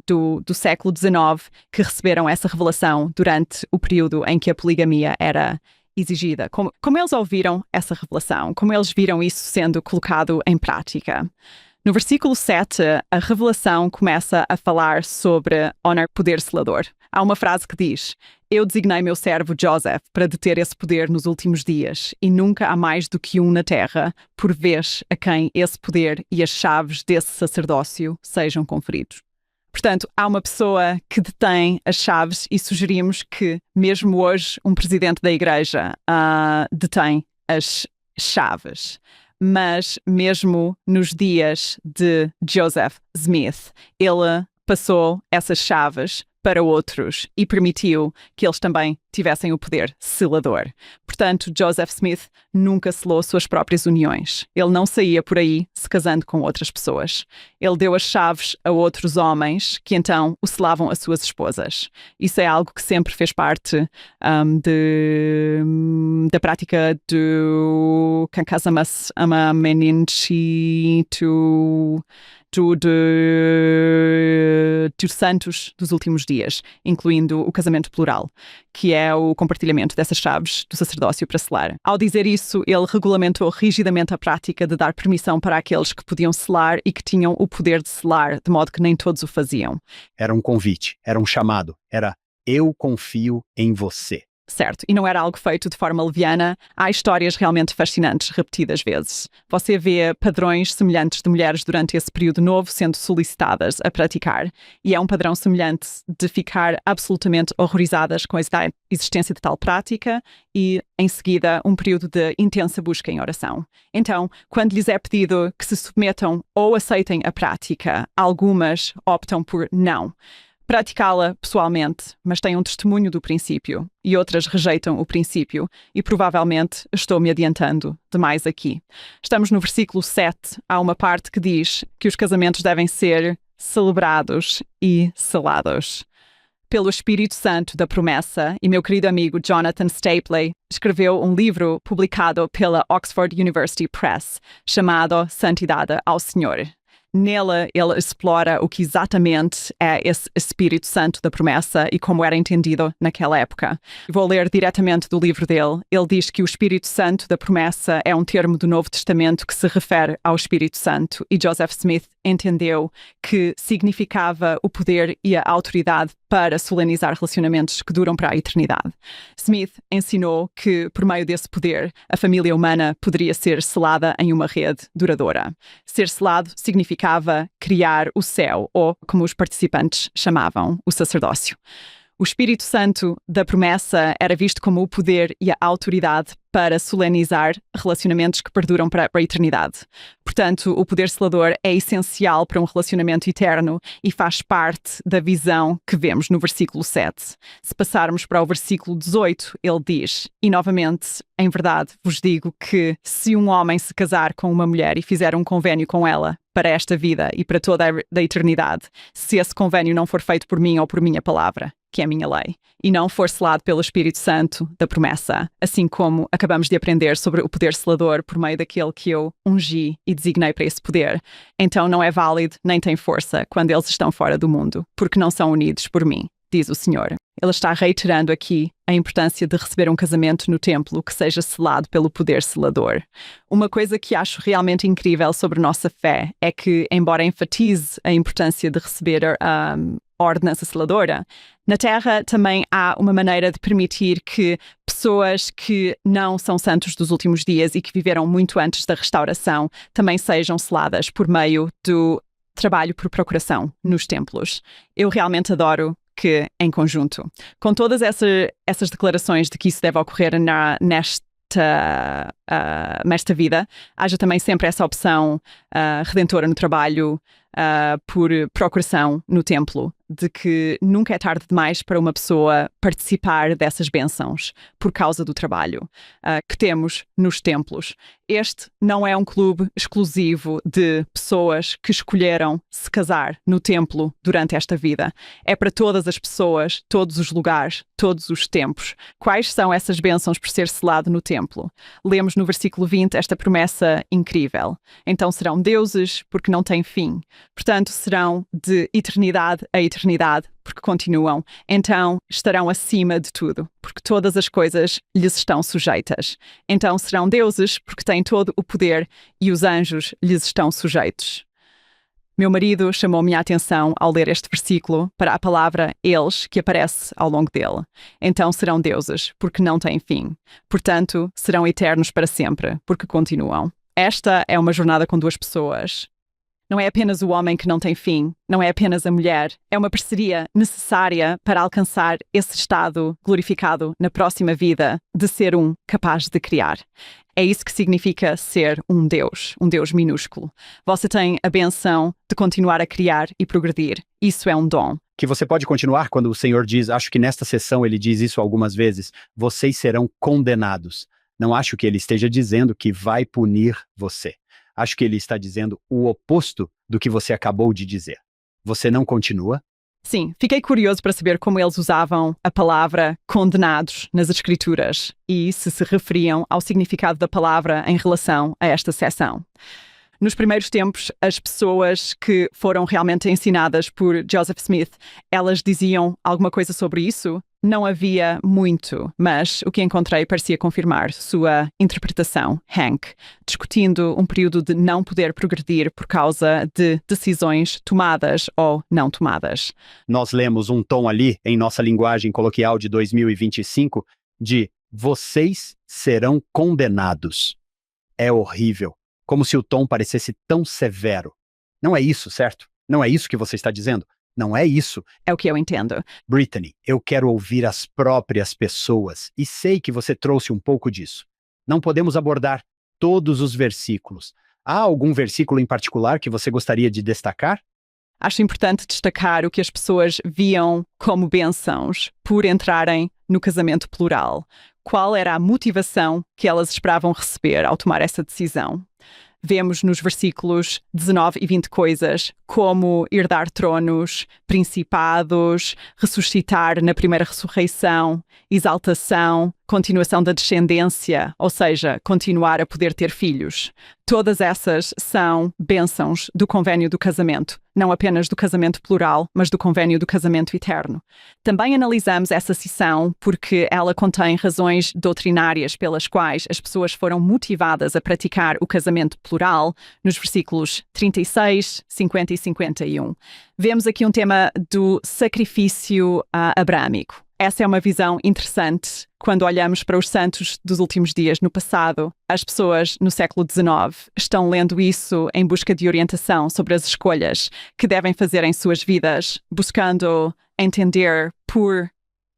do século XIX que receberam essa revelação durante o período em que a poligamia era exigida. Como eles ouviram essa revelação? Como eles viram isso sendo colocado em prática? No versículo 7, a revelação começa a falar sobre honrar poder selador. Há uma frase que diz: eu designei meu servo Joseph para deter esse poder nos últimos dias, e nunca há mais do que um na terra, por vez a quem esse poder e as chaves desse sacerdócio sejam conferidos. Portanto, há uma pessoa que detém as chaves e sugerimos que, mesmo hoje, um presidente da igreja detém as chaves. Mas mesmo nos dias de Joseph Smith, ele passou essas chaves para outros e permitiu que eles também tivessem o poder selador. Portanto, Joseph Smith nunca selou suas próprias uniões. Ele não saía por aí se casando com outras pessoas. Ele deu as chaves a outros homens que então o selavam às suas esposas. Isso é algo que sempre fez parte da prática do Kankasamas Amameninchi dos santos dos últimos dias, incluindo o casamento plural, que é o compartilhamento dessas chaves do sacerdócio para selar. Ao dizer isso, ele regulamentou rigidamente a prática de dar permissão para aqueles que podiam selar e que tinham o poder de selar, de modo que nem todos o faziam. Era um convite, era um chamado, era eu confio em você. Certo, e não era algo feito de forma leviana. Há histórias realmente fascinantes repetidas vezes. Você vê padrões semelhantes de mulheres durante esse período novo sendo solicitadas a praticar, e é um padrão semelhante de ficar absolutamente horrorizadas com a existência de tal prática e, em seguida, um período de intensa busca em oração. Então, quando lhes é pedido que se submetam ou aceitem a prática, algumas optam por não praticá-la pessoalmente, mas têm um testemunho do princípio, e outras rejeitam o princípio, e provavelmente estou-me adiantando demais aqui. Estamos no versículo 7, há uma parte que diz que os casamentos devem ser celebrados e selados pelo Espírito Santo da promessa, e meu querido amigo Jonathan Stapley escreveu um livro publicado pela Oxford University Press, chamado Santidade ao Senhor. Nela, ele explora o que exatamente é esse Espírito Santo da promessa e como era entendido naquela época. Vou ler diretamente do livro dele. Ele diz que o Espírito Santo da promessa é um termo do Novo Testamento que se refere ao Espírito Santo, e Joseph Smith entendeu que significava o poder e a autoridade para solenizar relacionamentos que duram para a eternidade. Smith ensinou que, por meio desse poder, a família humana poderia ser selada em uma rede duradoura. Ser selado significava criar o céu, ou, como os participantes chamavam, o sacerdócio. O Espírito Santo da promessa era visto como o poder e a autoridade para solenizar relacionamentos que perduram para a eternidade. Portanto, o poder selador é essencial para um relacionamento eterno e faz parte da visão que vemos no versículo 7. Se passarmos para o versículo 18, ele diz: "E novamente, em verdade, vos digo que se um homem se casar com uma mulher e fizer um convênio com ela para esta vida e para toda a eternidade, se esse convênio não for feito por mim ou por minha palavra, que é a minha lei, e não for selado pelo Espírito Santo da promessa, assim como acabamos de aprender sobre o poder selador por meio daquele que eu ungi e designei para esse poder, então não é válido nem tem força quando eles estão fora do mundo, porque não são unidos por mim, diz o Senhor." Ele está reiterando aqui a importância de receber um casamento no templo que seja selado pelo poder selador. Uma coisa que acho realmente incrível sobre nossa fé é que, embora enfatize a importância de receber a ordenança seladora, na Terra também há uma maneira de permitir que pessoas que não são santos dos últimos dias e que viveram muito antes da restauração também sejam seladas por meio do trabalho por procuração nos templos. Eu realmente adoro que, em conjunto, com todas essas declarações de que isso deve ocorrer nesta vida, haja também sempre essa opção redentora no trabalho por procuração no templo, de que nunca é tarde demais para uma pessoa participar dessas bênçãos por causa do trabalho que temos nos templos. Este não é um clube exclusivo de pessoas que escolheram se casar no templo durante esta vida. É para todas as pessoas, todos os lugares, todos os tempos. Quais são essas bênçãos por ser selado no templo? Lemos no versículo 20 esta promessa incrível. Então serão deuses porque não têm fim. Portanto, serão de eternidade a eternidade, porque continuam. Então, estarão acima de tudo, porque todas as coisas lhes estão sujeitas. Então, serão deuses, porque têm todo o poder e os anjos lhes estão sujeitos. Meu marido chamou minha atenção ao ler este versículo para a palavra eles que aparece ao longo dele. Então serão deuses, porque não têm fim. Portanto, serão eternos para sempre, porque continuam. Esta é uma jornada com duas pessoas. Não é apenas o homem que não tem fim, não é apenas a mulher. É uma parceria necessária para alcançar esse estado glorificado na próxima vida de ser um capaz de criar. É isso que significa ser um Deus minúsculo. Você tem a benção de continuar a criar e progredir. Isso é um dom. Que você pode continuar quando o Senhor diz, acho que nesta sessão ele diz isso algumas vezes, vocês serão condenados. Não acho que ele esteja dizendo que vai punir você. Acho que ele está dizendo o oposto do que você acabou de dizer. Você não continua? Sim, fiquei curioso para saber como eles usavam a palavra condenados nas Escrituras e se referiam ao significado da palavra em relação a esta seção. Nos primeiros tempos, as pessoas que foram realmente ensinadas por Joseph Smith, elas diziam alguma coisa sobre isso? Não havia muito, mas o que encontrei parecia confirmar sua interpretação, Hank, discutindo um período de não poder progredir por causa de decisões tomadas ou não tomadas. Nós lemos um tom ali, em nossa linguagem coloquial de 2025, de vocês serão condenados. É horrível. Como se o tom parecesse tão severo. Não é isso, certo? Não é isso que você está dizendo? Não é isso. É o que eu entendo. Brittany, eu quero ouvir as próprias pessoas e sei que você trouxe um pouco disso. Não podemos abordar todos os versículos. Há algum versículo em particular que você gostaria de destacar? Acho importante destacar o que as pessoas viam como bênçãos por entrarem no casamento plural. Qual era a motivação que elas esperavam receber ao tomar essa decisão? Vemos nos versículos 19 e 20 coisas como herdar tronos, principados, ressuscitar na primeira ressurreição, exaltação, continuação da descendência, ou seja, continuar a poder ter filhos. Todas essas são bênçãos do convênio do casamento, não apenas do casamento plural, mas do convênio do casamento eterno. Também analisamos essa seção porque ela contém razões doutrinárias pelas quais as pessoas foram motivadas a praticar o casamento plural nos versículos 36, 50 e 51. Vemos aqui um tema do sacrifício abrâmico. Essa é uma visão interessante quando olhamos para os santos dos últimos dias no passado. As pessoas no século XIX estão lendo isso em busca de orientação sobre as escolhas que devem fazer em suas vidas, buscando entender por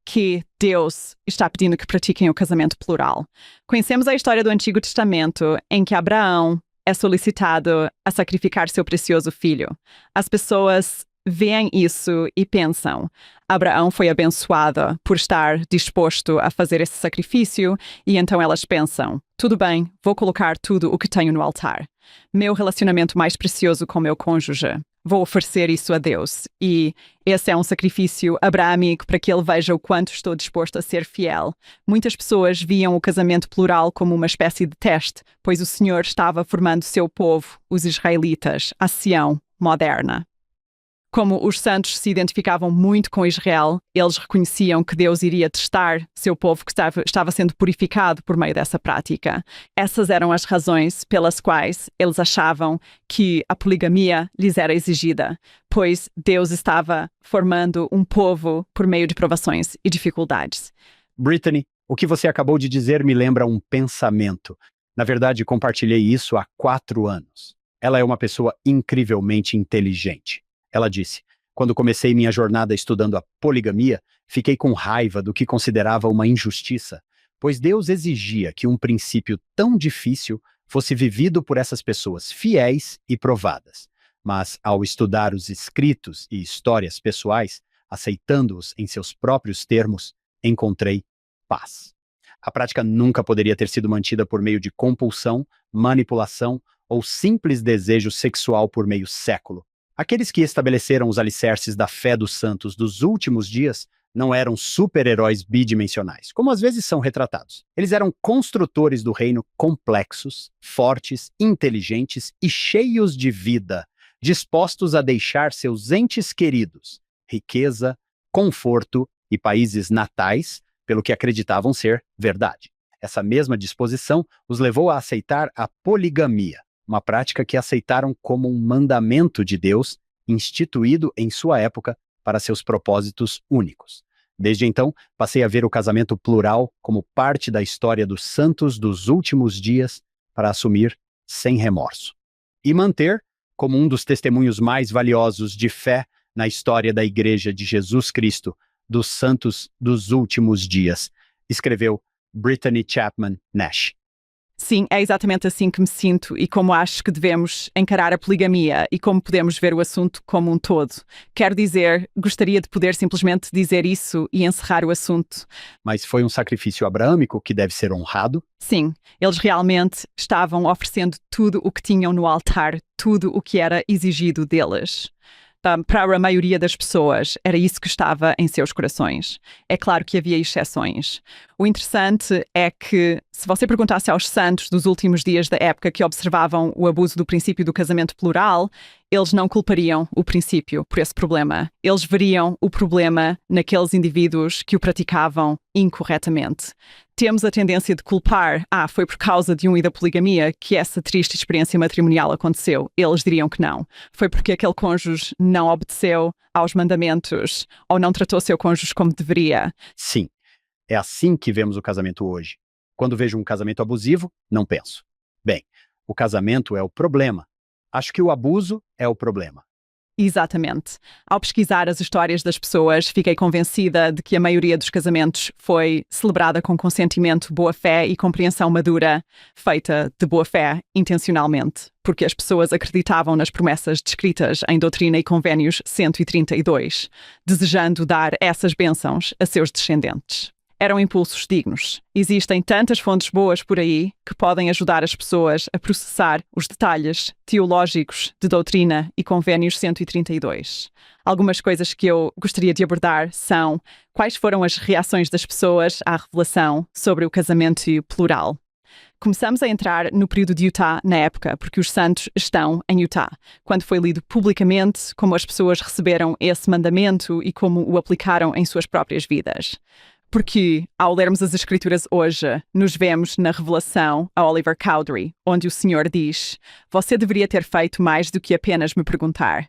que Deus está pedindo que pratiquem o casamento plural. Conhecemos a história do Antigo Testamento em que Abraão é solicitado a sacrificar seu precioso filho. As pessoas veem isso e pensam, Abraão foi abençoado por estar disposto a fazer esse sacrifício e então elas pensam, tudo bem, vou colocar tudo o que tenho no altar. Meu relacionamento mais precioso com meu cônjuge, vou oferecer isso a Deus e esse é um sacrifício abraâmico para que ele veja o quanto estou disposto a ser fiel. Muitas pessoas viam o casamento plural como uma espécie de teste, pois o Senhor estava formando seu povo, os israelitas, a Sião moderna. Como os santos se identificavam muito com Israel, eles reconheciam que Deus iria testar seu povo que estava sendo purificado por meio dessa prática. Essas eram as razões pelas quais eles achavam que a poligamia lhes era exigida, pois Deus estava formando um povo por meio de provações e dificuldades. Brittany, o que você acabou de dizer me lembra um pensamento. Na verdade, compartilhei isso há 4 anos. Ela é uma pessoa incrivelmente inteligente. Ela disse, quando comecei minha jornada estudando a poligamia, fiquei com raiva do que considerava uma injustiça, pois Deus exigia que um princípio tão difícil fosse vivido por essas pessoas fiéis e provadas. Mas, ao estudar os escritos e histórias pessoais, aceitando-os em seus próprios termos, encontrei paz. A prática nunca poderia ter sido mantida por meio de compulsão, manipulação ou simples desejo sexual por meio século. Aqueles que estabeleceram os alicerces da fé dos santos dos últimos dias não eram super-heróis bidimensionais, como às vezes são retratados. Eles eram construtores do reino complexos, fortes, inteligentes e cheios de vida, dispostos a deixar seus entes queridos, riqueza, conforto e países natais, pelo que acreditavam ser verdade. Essa mesma disposição os levou a aceitar a poligamia, uma prática que aceitaram como um mandamento de Deus, instituído em sua época para seus propósitos únicos. Desde então, passei a ver o casamento plural como parte da história dos santos dos últimos dias para assumir sem remorso. E manter como um dos testemunhos mais valiosos de fé na história da Igreja de Jesus Cristo, dos santos dos últimos dias, escreveu Brittany Chapman Nash. Sim, é exatamente assim que me sinto e como acho que devemos encarar a poligamia e como podemos ver o assunto como um todo. Quero dizer, gostaria de poder simplesmente dizer isso e encerrar o assunto. Mas foi um sacrifício abrâmico que deve ser honrado? Sim, eles realmente estavam oferecendo tudo o que tinham no altar, tudo o que era exigido deles. Para a maioria das pessoas, era isso que estava em seus corações. É claro que havia exceções. O interessante é que, se você perguntasse aos santos dos últimos dias da época que observavam o abuso do princípio do casamento plural, eles não culpariam o princípio por esse problema. Eles veriam o problema naqueles indivíduos que o praticavam incorretamente. Temos a tendência de culpar, foi por causa de e da poligamia que essa triste experiência matrimonial aconteceu. Eles diriam que não. Foi porque aquele cônjuge não obedeceu aos mandamentos ou não tratou seu cônjuge como deveria. Sim, é assim que vemos o casamento hoje. Quando vejo um casamento abusivo, não penso. Bem, o casamento é o problema. Acho que o abuso é o problema. Exatamente. Ao pesquisar as histórias das pessoas, fiquei convencida de que a maioria dos casamentos foi celebrada com consentimento, boa-fé e compreensão madura, feita de boa-fé intencionalmente, porque as pessoas acreditavam nas promessas descritas em Doutrina e Convênios 132, desejando dar essas bênçãos a seus descendentes. Eram impulsos dignos. Existem tantas fontes boas por aí que podem ajudar as pessoas a processar os detalhes teológicos de Doutrina e Convênios 132. Algumas coisas que eu gostaria de abordar são quais foram as reações das pessoas à revelação sobre o casamento plural. Começamos a entrar no período de Utah na época, porque os santos estão em Utah, quando foi lido publicamente como as pessoas receberam esse mandamento e como o aplicaram em suas próprias vidas. Porque, ao lermos as Escrituras hoje, nos vemos na revelação a Oliver Cowdery, onde o Senhor diz: "Você deveria ter feito mais do que apenas me perguntar."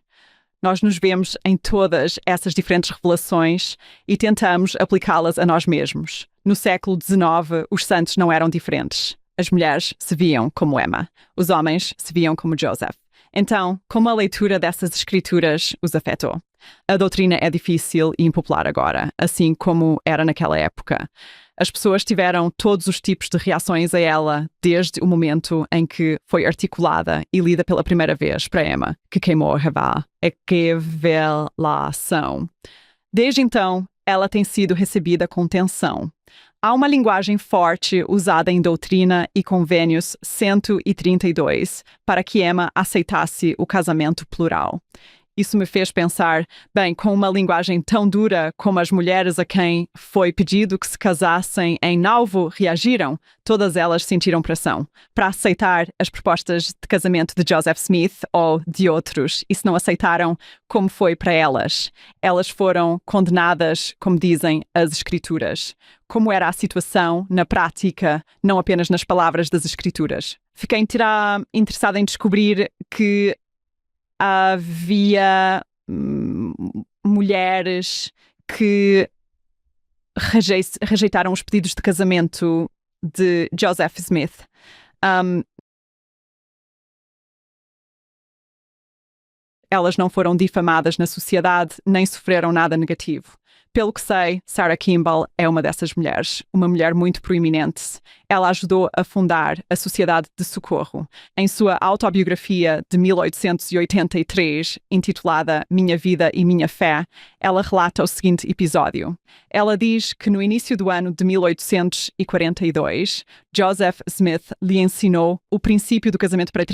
Nós nos vemos em todas essas diferentes revelações e tentamos aplicá-las a nós mesmos. No século XIX, os santos não eram diferentes. As mulheres se viam como Emma. Os homens se viam como Joseph. Então, como a leitura dessas escrituras os afetou? A doutrina é difícil e impopular agora, assim como era naquela época. As pessoas tiveram todos os tipos de reações a ela desde o momento em que foi articulada e lida pela primeira vez para Emma, que queimou a revelação. Desde então, ela tem sido recebida com tensão. Há uma linguagem forte usada em Doutrina e Convênios 132 para que Emma aceitasse o casamento plural. Isso me fez pensar, bem, com uma linguagem tão dura como as mulheres a quem foi pedido que se casassem em Nauvoo reagiram, todas elas sentiram pressão para aceitar as propostas de casamento de Joseph Smith ou de outros, e se não aceitaram, como foi para elas? Elas foram condenadas, como dizem as Escrituras. Como era a situação na prática, não apenas nas palavras das Escrituras? Fiquei interessada em descobrir que havia mulheres que rejeitaram os pedidos de casamento de Joseph Smith. Elas não foram difamadas na sociedade, nem sofreram nada negativo. Pelo que sei, Sarah Kimball é uma dessas mulheres, uma mulher muito proeminente. Ela ajudou a fundar a Sociedade de Socorro. Em sua autobiografia de 1883, intitulada Minha Vida e Minha Fé, ela relata o seguinte episódio. Ela diz que no início do ano de 1842, Joseph Smith lhe ensinou o princípio do casamento para a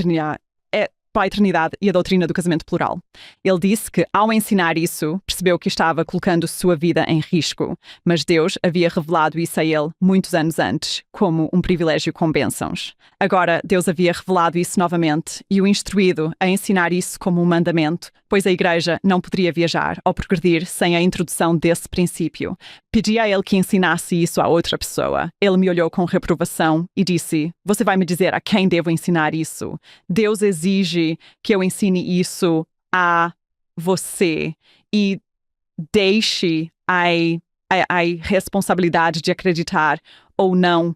eternidade e a doutrina do casamento plural. Ele disse que, ao ensinar isso, percebeu que estava colocando sua vida em risco, mas Deus havia revelado isso a ele muitos anos antes, como um privilégio com bênçãos. Agora, Deus havia revelado isso novamente e o instruído a ensinar isso como um mandamento, pois a Igreja não poderia viajar ou progredir sem a introdução desse princípio. Pedi a ele que ensinasse isso a outra pessoa. Ele me olhou com reprovação e disse: "Você vai me dizer a quem devo ensinar isso? Deus exige que eu ensine isso a você e deixe a responsabilidade de acreditar ou não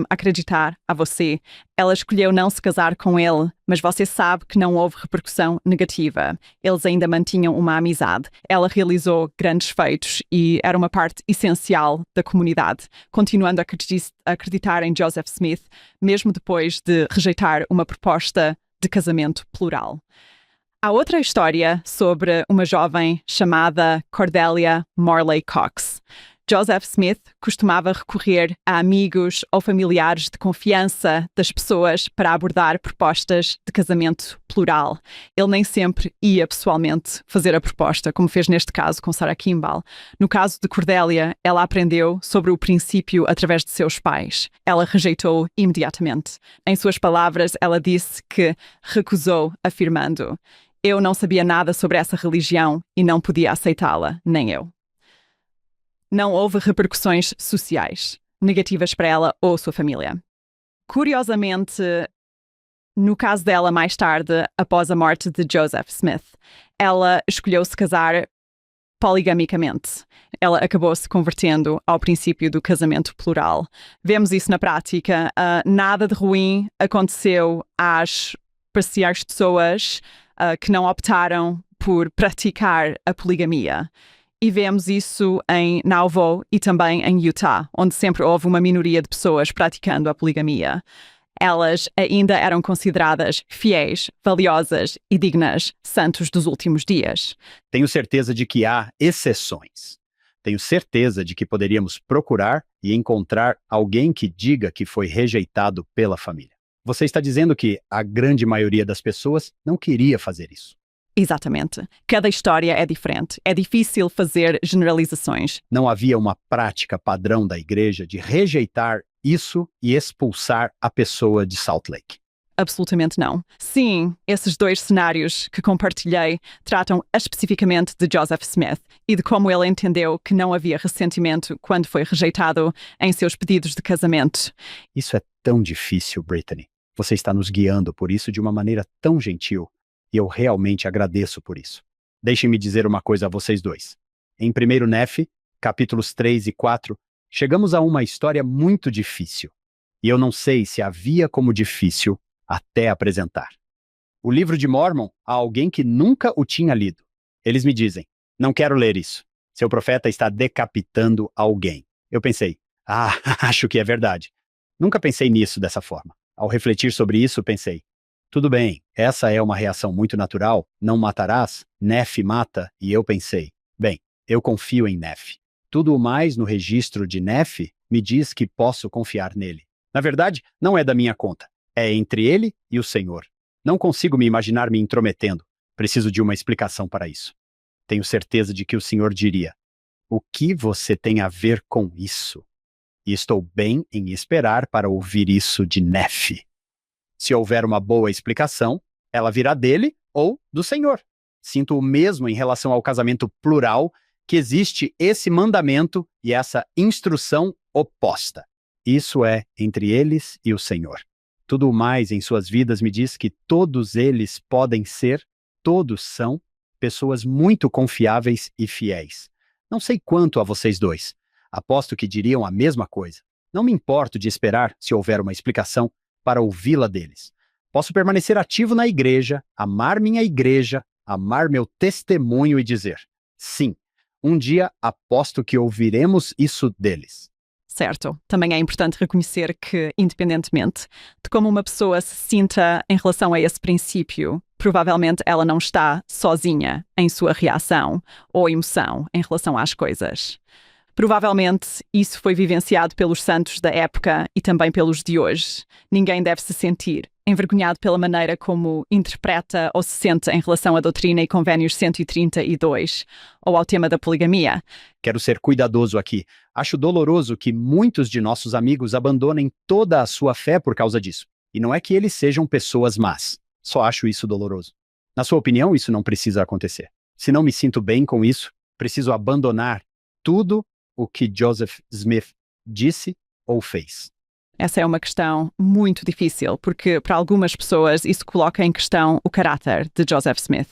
acreditar a você. Ela escolheu não se casar com ele, mas você sabe que não houve repercussão negativa. Eles ainda mantinham uma amizade. Ela realizou grandes feitos e era uma parte essencial da comunidade, continuando a acreditar em Joseph Smith, mesmo depois de rejeitar uma proposta de casamento plural. Há outra história sobre uma jovem chamada Cordelia Morley Cox. Joseph Smith costumava recorrer a amigos ou familiares de confiança das pessoas para abordar propostas de casamento plural. Ele nem sempre ia pessoalmente fazer a proposta, como fez neste caso com Sarah Kimball. No caso de Cordelia, ela aprendeu sobre o princípio através de seus pais. Ela rejeitou imediatamente. Em suas palavras, ela disse que recusou, afirmando: "Eu não sabia nada sobre essa religião e não podia aceitá-la, nem eu." Não houve repercussões sociais negativas para ela ou sua família. Curiosamente, no caso dela mais tarde, após a morte de Joseph Smith, ela escolheu se casar poligamicamente. Ela acabou se convertendo ao princípio do casamento plural. Vemos isso na prática. Nada de ruim aconteceu às pessoas que não optaram por praticar a poligamia. E vemos isso em Nauvoo e também em Utah, onde sempre houve uma minoria de pessoas praticando a poligamia. Elas ainda eram consideradas fiéis, valiosas e dignas santos dos últimos dias. Tenho certeza de que há exceções. Tenho certeza de que poderíamos procurar e encontrar alguém que diga que foi rejeitado pela família. Você está dizendo que a grande maioria das pessoas não queria fazer isso. Exatamente. Cada história é diferente. É difícil fazer generalizações. Não havia uma prática padrão da igreja de rejeitar isso e expulsar a pessoa de Salt Lake. Absolutamente não. Sim, esses dois cenários que compartilhei tratam especificamente de Joseph Smith e de como ele entendeu que não havia ressentimento quando foi rejeitado em seus pedidos de casamento. Isso é tão difícil, Brittany. Você está nos guiando por isso de uma maneira tão gentil. E eu realmente agradeço por isso. Deixem-me dizer uma coisa a vocês dois. Em 1 Nefe, capítulos 3 e 4, chegamos a uma história muito difícil. E eu não sei se havia como difícil até apresentar. O livro de Mórmon a alguém que nunca o tinha lido. Eles me dizem: "Não quero ler isso. Seu profeta está decapitando alguém." Eu pensei: acho que é verdade. Nunca pensei nisso dessa forma. Ao refletir sobre isso, pensei: tudo bem, essa é uma reação muito natural, não matarás, Nefe mata, e eu pensei, bem, eu confio em Nefe. Tudo o mais no registro de Nefe me diz que posso confiar nele. Na verdade, não é da minha conta, é entre ele e o Senhor. Não consigo me imaginar me intrometendo, preciso de uma explicação para isso. Tenho certeza de que o Senhor diria: "O que você tem a ver com isso?" E estou bem em esperar para ouvir isso de Nefe. Se houver uma boa explicação, ela virá dele ou do Senhor. Sinto o mesmo em relação ao casamento plural, que existe esse mandamento e essa instrução oposta. Isso é entre eles e o Senhor. Tudo o mais em suas vidas me diz que todos eles podem ser, todos são, pessoas muito confiáveis e fiéis. Não sei quanto a vocês dois. Aposto que diriam a mesma coisa. Não me importo de esperar, se houver uma explicação, para ouvi-la deles. Posso permanecer ativo na igreja, amar minha igreja, amar meu testemunho e dizer: sim, um dia aposto que ouviremos isso deles. Certo. Também é importante reconhecer que, independentemente de como uma pessoa se sinta em relação a esse princípio, provavelmente ela não está sozinha em sua reação ou emoção em relação às coisas. Provavelmente isso foi vivenciado pelos santos da época e também pelos de hoje. Ninguém deve se sentir envergonhado pela maneira como interpreta ou se sente em relação à doutrina e convénios 132 ou ao tema da poligamia. Quero ser cuidadoso aqui. Acho doloroso que muitos de nossos amigos abandonem toda a sua fé por causa disso. E não é que eles sejam pessoas más. Só acho isso doloroso. Na sua opinião, isso não precisa acontecer. Se não me sinto bem com isso, preciso abandonar tudo o que Joseph Smith disse ou fez. Essa é uma questão muito difícil, porque para algumas pessoas isso coloca em questão o caráter de Joseph Smith.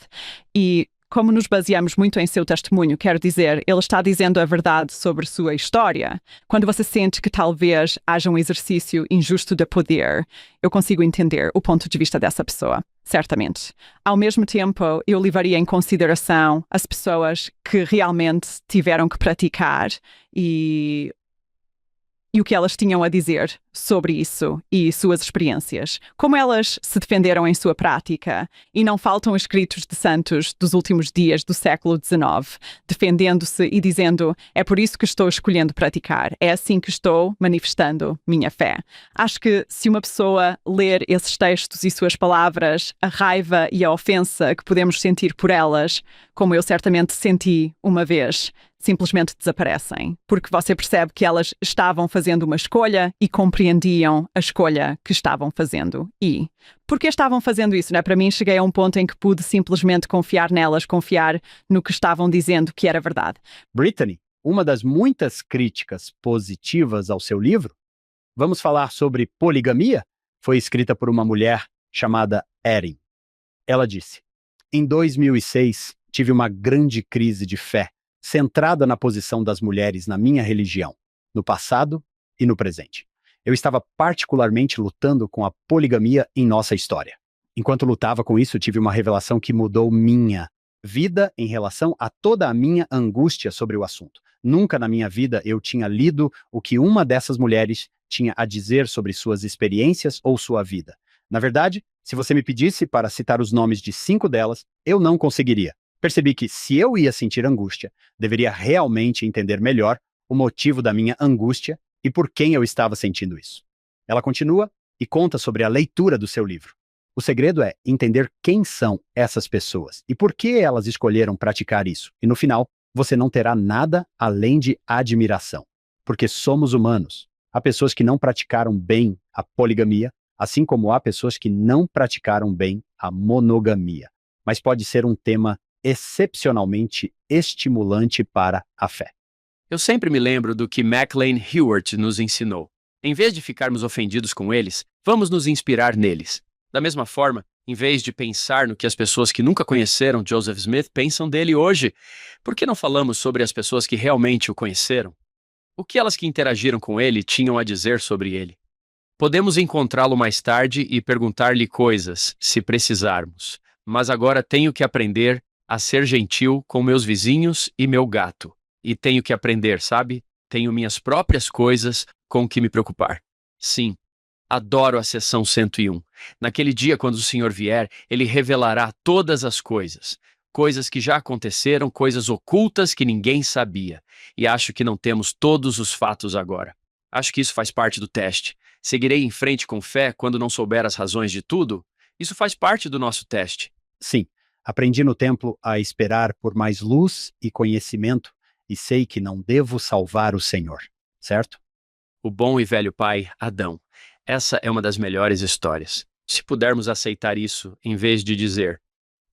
E Como nos baseamos muito em seu testemunho, quero dizer, ele está dizendo a verdade sobre sua história. Quando você sente que talvez haja um exercício injusto de poder, eu consigo entender o ponto de vista dessa pessoa, certamente. Ao mesmo tempo, eu levaria em consideração as pessoas que realmente tiveram que praticar e o que elas tinham a dizer sobre isso e suas experiências. Como elas se defenderam em sua prática. E não faltam escritos de santos dos últimos dias do século XIX, defendendo-se e dizendo: é por isso que estou escolhendo praticar, é assim que estou manifestando minha fé. Acho que se uma pessoa ler esses textos e suas palavras, a raiva e a ofensa que podemos sentir por elas, como eu certamente senti uma vez, simplesmente desaparecem, porque você percebe que elas estavam fazendo uma escolha e compreendiam a escolha que estavam fazendo. E por que estavam fazendo isso? Para mim, cheguei a um ponto em que pude simplesmente confiar nelas, confiar no que estavam dizendo que era verdade. Brittany, uma das muitas críticas positivas ao seu livro, vamos falar sobre poligamia? Foi escrita por uma mulher chamada Erin. Ela disse: em 2006, tive uma grande crise de fé, centrada na posição das mulheres na minha religião, no passado e no presente. Eu estava particularmente lutando com a poligamia em nossa história. Enquanto lutava com isso, tive uma revelação que mudou minha vida em relação a toda a minha angústia sobre o assunto. Nunca na minha vida eu tinha lido o que uma dessas mulheres tinha a dizer sobre suas experiências ou sua vida. Na verdade, se você me pedisse para citar os nomes de 5 delas, eu não conseguiria. Percebi que, se eu ia sentir angústia, deveria realmente entender melhor o motivo da minha angústia e por quem eu estava sentindo isso. Ela continua e conta sobre a leitura do seu livro. O segredo é entender quem são essas pessoas e por que elas escolheram praticar isso. E no final, você não terá nada além de admiração. Porque somos humanos. Há pessoas que não praticaram bem a poligamia, assim como há pessoas que não praticaram bem a monogamia. Mas pode ser um tema excepcionalmente estimulante para a fé. Eu sempre me lembro do que MacLean Hewart nos ensinou. Em vez de ficarmos ofendidos com eles, vamos nos inspirar neles. Da mesma forma, em vez de pensar no que as pessoas que nunca conheceram Joseph Smith pensam dele hoje, por que não falamos sobre as pessoas que realmente o conheceram? O que elas que interagiram com ele tinham a dizer sobre ele? Podemos encontrá-lo mais tarde e perguntar-lhe coisas, se precisarmos. Mas agora tenho que aprender a ser gentil com meus vizinhos e meu gato. E tenho que aprender, sabe? Tenho minhas próprias coisas com que me preocupar. Sim, adoro a sessão 101. Naquele dia, quando o Senhor vier, Ele revelará todas as coisas. Coisas que já aconteceram, coisas ocultas que ninguém sabia. E acho que não temos todos os fatos agora. Acho que isso faz parte do teste. Seguirei em frente com fé quando não souber as razões de tudo? Isso faz parte do nosso teste. Sim, aprendi no templo a esperar por mais luz e conhecimento e sei que não devo salvar o Senhor, certo? O bom e velho pai, Adão. Essa é uma das melhores histórias. Se pudermos aceitar isso, em vez de dizer: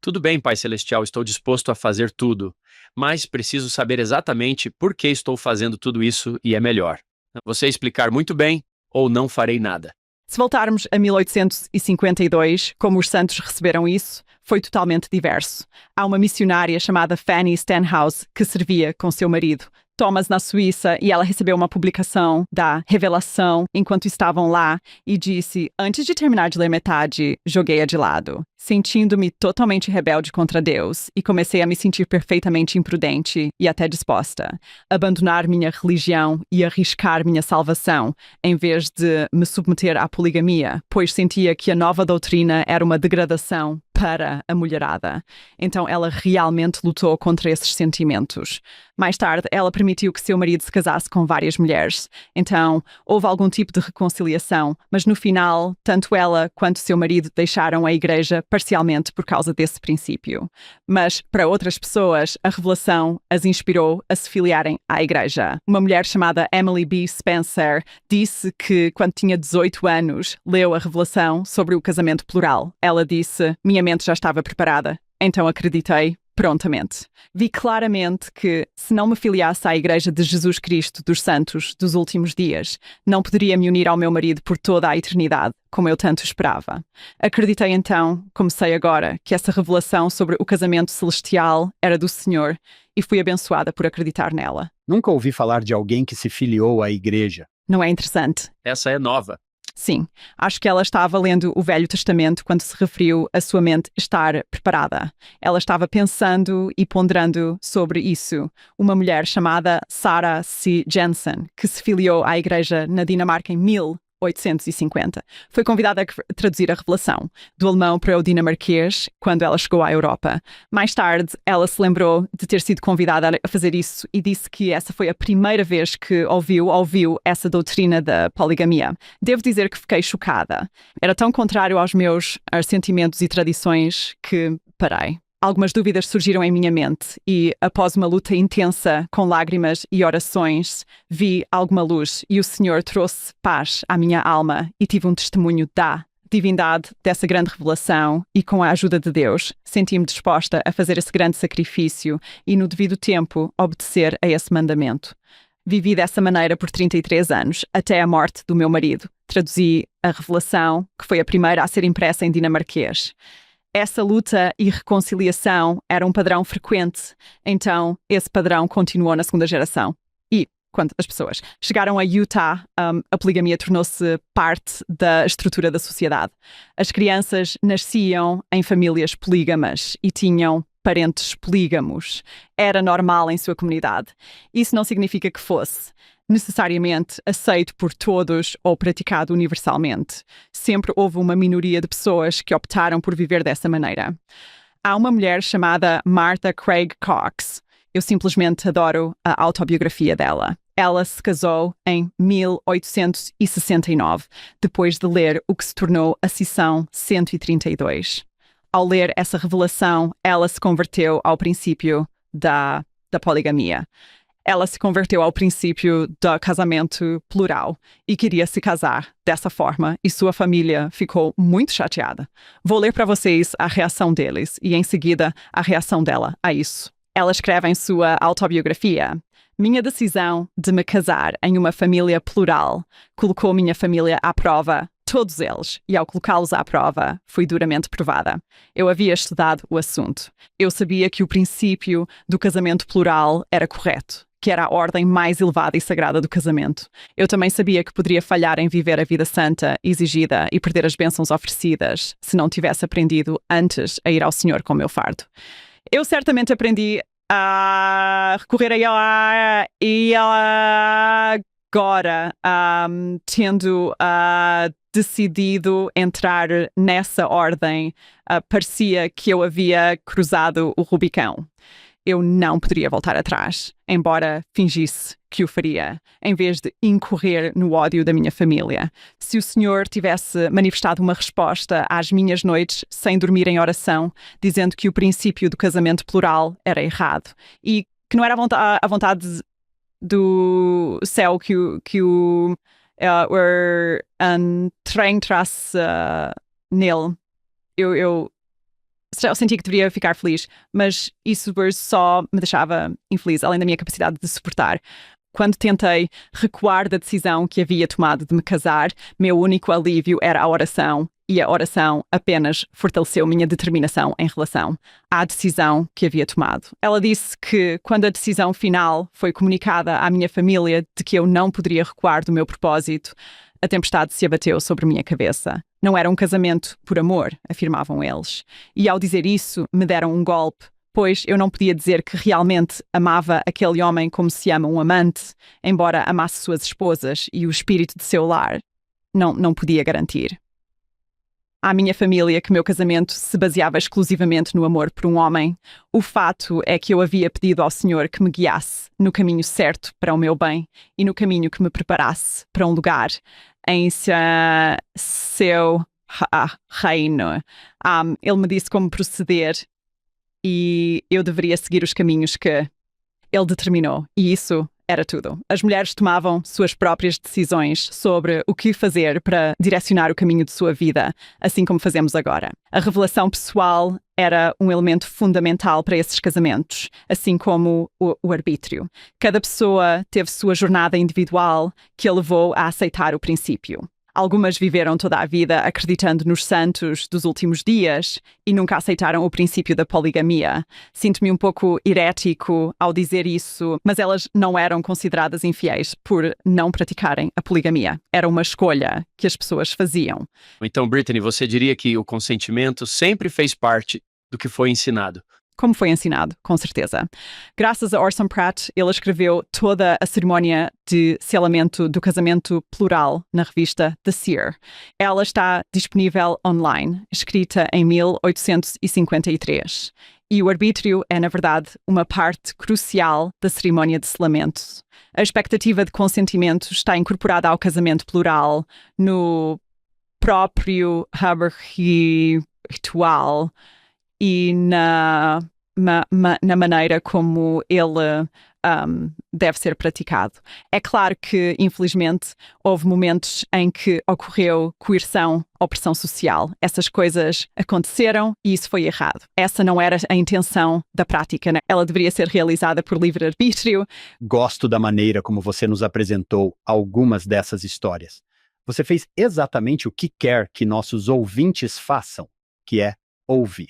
tudo bem, Pai Celestial, estou disposto a fazer tudo, mas preciso saber exatamente por que estou fazendo tudo isso e é melhor. Você explicar muito bem ou não farei nada. Se voltarmos a 1852, como os santos receberam isso, foi totalmente diverso. Há uma missionária chamada Fanny Stenhouse que servia com seu marido, Thomas, na Suíça, e ela recebeu uma publicação da Revelação enquanto estavam lá e disse: antes de terminar de ler metade, joguei-a de lado, sentindo-me totalmente rebelde contra Deus e comecei a me sentir perfeitamente imprudente e até disposta a abandonar minha religião e arriscar minha salvação em vez de me submeter à poligamia, pois sentia que a nova doutrina era uma degradação para a mulherada. Então ela realmente lutou contra esses sentimentos. Mais tarde, ela permitiu que seu marido se casasse com várias mulheres. Então, houve algum tipo de reconciliação, mas no final, tanto ela quanto seu marido deixaram a igreja parcialmente por causa desse princípio. Mas, para outras pessoas, a revelação as inspirou a se filiarem à igreja. Uma mulher chamada Emily B. Spencer disse que, quando tinha 18 anos, leu a revelação sobre o casamento plural. Ela disse: minha mente já estava preparada, então acreditei prontamente. Vi claramente que, se não me filiasse à Igreja de Jesus Cristo dos Santos dos últimos dias, não poderia me unir ao meu marido por toda a eternidade, como eu tanto esperava. Acreditei então, como sei agora, que essa revelação sobre o casamento celestial era do Senhor e fui abençoada por acreditar nela. Nunca ouvi falar de alguém que se filiou à igreja. Não é interessante? Essa é nova. Sim, acho que ela estava lendo o Velho Testamento quando se referiu a sua mente estar preparada. Ela estava pensando e ponderando sobre isso. Uma mulher chamada Sarah C. Jensen, que se filiou à igreja na Dinamarca em 1850, foi convidada a traduzir a revelação do alemão para o dinamarquês quando ela chegou à Europa. Mais tarde, ela se lembrou de ter sido convidada a fazer isso e disse que essa foi a primeira vez que ouviu essa doutrina da poligamia. Devo dizer que fiquei chocada. Era tão contrário aos meus sentimentos e tradições que parei. Algumas dúvidas surgiram em minha mente e, após uma luta intensa com lágrimas e orações, vi alguma luz e o Senhor trouxe paz à minha alma e tive um testemunho da divindade dessa grande revelação e, com a ajuda de Deus, senti-me disposta a fazer esse grande sacrifício e, no devido tempo, obedecer a esse mandamento. Vivi dessa maneira por 33 anos, até a morte do meu marido. Traduzi a revelação, que foi a primeira a ser impressa em dinamarquês. Essa luta e reconciliação era um padrão frequente, então esse padrão continuou na segunda geração. E, quando as pessoas chegaram a Utah, a poligamia tornou-se parte da estrutura da sociedade. As crianças nasciam em famílias polígamas e tinham parentes polígamos. Era normal em sua comunidade. Isso não significa que fosse necessariamente aceito por todos ou praticado universalmente. Sempre houve uma minoria de pessoas que optaram por viver dessa maneira. Há uma mulher chamada Martha Craig Cox. Eu simplesmente adoro a autobiografia dela. Ela se casou em 1869, depois de ler o que se tornou a seção 132. Ao ler essa revelação, ela se converteu ao princípio da poligamia. Ela se converteu ao princípio do casamento plural e queria se casar dessa forma e sua família ficou muito chateada. Vou ler para vocês a reação deles e, em seguida, a reação dela a isso. Ela escreve em sua autobiografia: minha decisão de me casar em uma família plural colocou minha família à prova, todos eles, e ao colocá-los à prova, fui duramente provada. Eu havia estudado o assunto. Eu sabia que o princípio do casamento plural era correto, que era a ordem mais elevada e sagrada do casamento. Eu também sabia que poderia falhar em viver a vida santa exigida e perder as bênçãos oferecidas se não tivesse aprendido antes a ir ao Senhor com o meu fardo. Eu certamente aprendi a recorrer a ela e agora, tendo decidido entrar nessa ordem, parecia que eu havia cruzado o Rubicão. Eu não poderia voltar atrás, embora fingisse que o faria, em vez de incorrer no ódio da minha família. Se o Senhor tivesse manifestado uma resposta às minhas noites sem dormir em oração, dizendo que o princípio do casamento plural era errado e que não era a vontade do céu que o trem trace nele, eu sentia que deveria ficar feliz, mas isso só me deixava infeliz, além da minha capacidade de suportar. Quando tentei recuar da decisão que havia tomado de me casar, meu único alívio era a oração, e a oração apenas fortaleceu minha determinação em relação à decisão que havia tomado. Ela disse que, quando a decisão final foi comunicada à minha família de que eu não poderia recuar do meu propósito, a tempestade se abateu sobre minha cabeça. Não era um casamento por amor, afirmavam eles. E ao dizer isso, me deram um golpe, pois eu não podia dizer que realmente amava aquele homem como se ama um amante, embora amasse suas esposas e o espírito de seu lar. Não podia garantir. À minha família que meu casamento se baseava exclusivamente no amor por um homem. O fato é que eu havia pedido ao Senhor que me guiasse no caminho certo para o meu bem e no caminho que me preparasse para um lugar em seu reino. Ele me disse como proceder e eu deveria seguir os caminhos que ele determinou. E isso era tudo. As mulheres tomavam suas próprias decisões sobre o que fazer para direcionar o caminho de sua vida, assim como fazemos agora. A revelação pessoal era um elemento fundamental para esses casamentos, assim como o arbítrio. Cada pessoa teve sua jornada individual que a levou a aceitar o princípio. Algumas viveram toda a vida acreditando nos santos dos últimos dias e nunca aceitaram o princípio da poligamia. Sinto-me um pouco herético ao dizer isso, mas elas não eram consideradas infiéis por não praticarem a poligamia. Era uma escolha que as pessoas faziam. Então, Brittany, você diria que o consentimento sempre fez parte do que foi ensinado? Como foi ensinado, com certeza. Graças a Orson Pratt, ele escreveu toda a cerimónia de selamento do casamento plural na revista The Seer. Ela está disponível online, escrita em 1853. E o arbítrio é, na verdade, uma parte crucial da cerimónia de selamento. A expectativa de consentimento está incorporada ao casamento plural no próprio ritual e na maneira como ele deve ser praticado. É claro que, infelizmente, houve momentos em que ocorreu coerção, opressão social. Essas coisas aconteceram e isso foi errado. Essa não era a intenção da prática, né? Ela deveria ser realizada por livre-arbítrio. Gosto da maneira como você nos apresentou algumas dessas histórias. Você fez exatamente o que quer que nossos ouvintes façam, que é ouvir.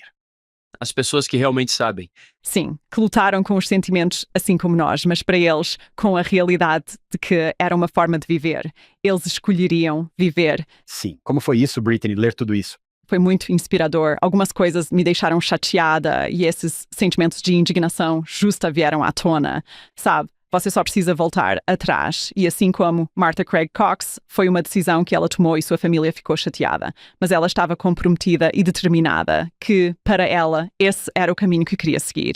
As pessoas que realmente sabem. Sim, que lutaram com os sentimentos assim como nós, mas para eles, com a realidade de que era uma forma de viver. Eles escolheriam viver. Sim, como foi isso, Brittany, ler tudo isso? Foi muito inspirador. Algumas coisas me deixaram chateada e esses sentimentos de indignação justa vieram à tona, sabe? Você só precisa voltar atrás. E assim como Martha Craig Cox, foi uma decisão que ela tomou e sua família ficou chateada. Mas ela estava comprometida e determinada que, para ela, esse era o caminho que queria seguir.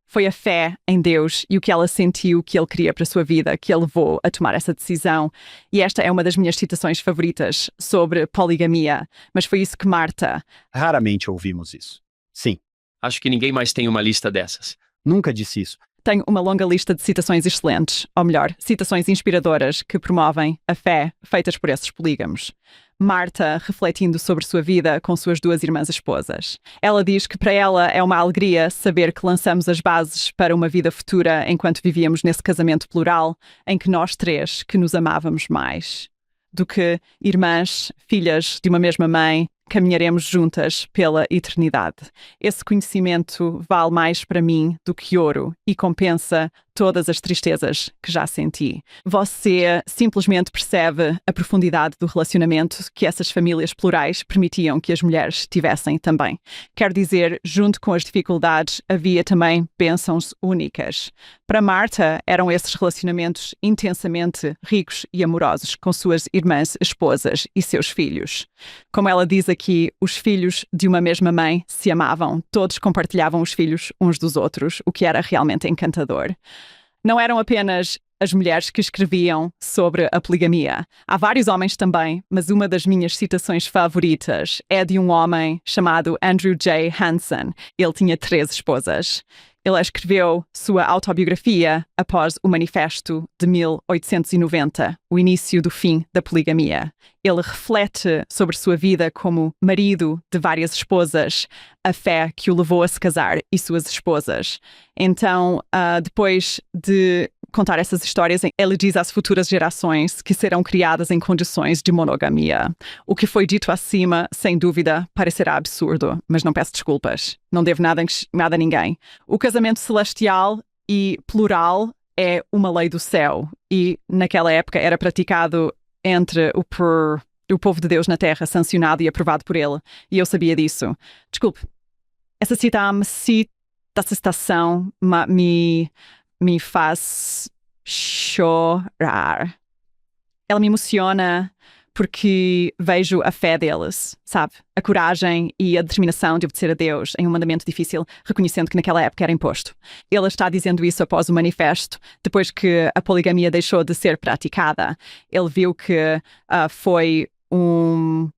Foi a fé em Deus e o que ela sentiu que ele queria para a sua vida que a levou a tomar essa decisão. E esta é uma das minhas citações favoritas sobre poligamia. Mas foi isso que Martha... Raramente ouvimos isso. Sim. Acho que ninguém mais tem uma lista dessas. Nunca disse isso. Tenho uma longa lista de citações excelentes, ou melhor, citações inspiradoras que promovem a fé feitas por esses polígamos. Martha, refletindo sobre sua vida com suas duas irmãs esposas. Ela diz que para ela é uma alegria saber que lançamos as bases para uma vida futura enquanto vivíamos nesse casamento plural em que nós três que nos amávamos mais do que irmãs, filhas de uma mesma mãe, caminharemos juntas pela eternidade. Esse conhecimento vale mais para mim do que ouro e compensa todas as tristezas que já senti. Você simplesmente percebe a profundidade do relacionamento que essas famílias plurais permitiam que as mulheres tivessem também. Quero dizer, junto com as dificuldades, havia também bênçãos únicas. Para Martha, eram esses relacionamentos intensamente ricos e amorosos com suas irmãs, esposas e seus filhos. Como ela diz aqui, os filhos de uma mesma mãe se amavam, todos compartilhavam os filhos uns dos outros, o que era realmente encantador. Não eram apenas as mulheres que escreviam sobre a poligamia. Há vários homens também, mas uma das minhas citações favoritas é de um homem chamado Andrew J. Hansen. Ele tinha 3 esposas. Ele escreveu sua autobiografia após o Manifesto de 1890, o início do fim da poligamia. Ele reflete sobre sua vida como marido de várias esposas, a fé que o levou a se casar e suas esposas. Então, depois de contar essas histórias, ele diz às futuras gerações que serão criadas em condições de monogamia. O que foi dito acima, sem dúvida, parecerá absurdo, mas não peço desculpas. Não devo nada a ninguém. O casamento celestial e plural é uma lei do céu e, naquela época, era praticado entre o povo de Deus na terra, sancionado e aprovado por ele. E eu sabia disso. Desculpe, essa citação me faz chorar. Ela me emociona porque vejo a fé deles, sabe? A coragem e a determinação de obedecer a Deus em um mandamento difícil, reconhecendo que naquela época era imposto. Ele está dizendo isso após o manifesto, depois que a poligamia deixou de ser praticada. Ele viu que foi um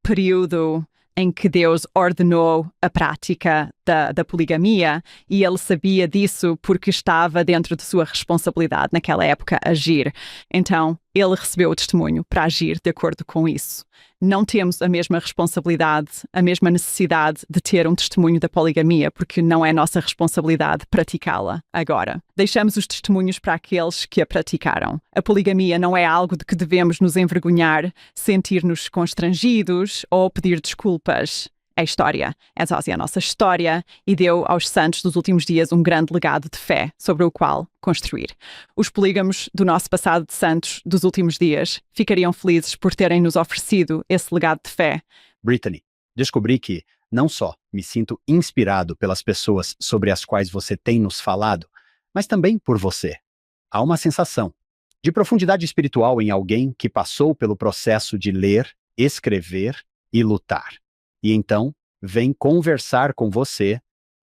período em que Deus ordenou a prática da poligamia e ele sabia disso porque estava dentro de sua responsabilidade naquela época agir. Então, ele recebeu o testemunho para agir de acordo com isso. Não temos a mesma responsabilidade, a mesma necessidade de ter um testemunho da poligamia, porque não é nossa responsabilidade praticá-la agora. Deixamos os testemunhos para aqueles que a praticaram. A poligamia não é algo de que devemos nos envergonhar, sentir-nos constrangidos ou pedir desculpas. É história. Essa é a nossa história e deu aos santos dos últimos dias um grande legado de fé sobre o qual construir. Os polígamos do nosso passado de santos dos últimos dias ficariam felizes por terem nos oferecido esse legado de fé. Brittany, descobri que não só me sinto inspirado pelas pessoas sobre as quais você tem nos falado, mas também por você. Há uma sensação de profundidade espiritual em alguém que passou pelo processo de ler, escrever e lutar. E então, vem conversar com você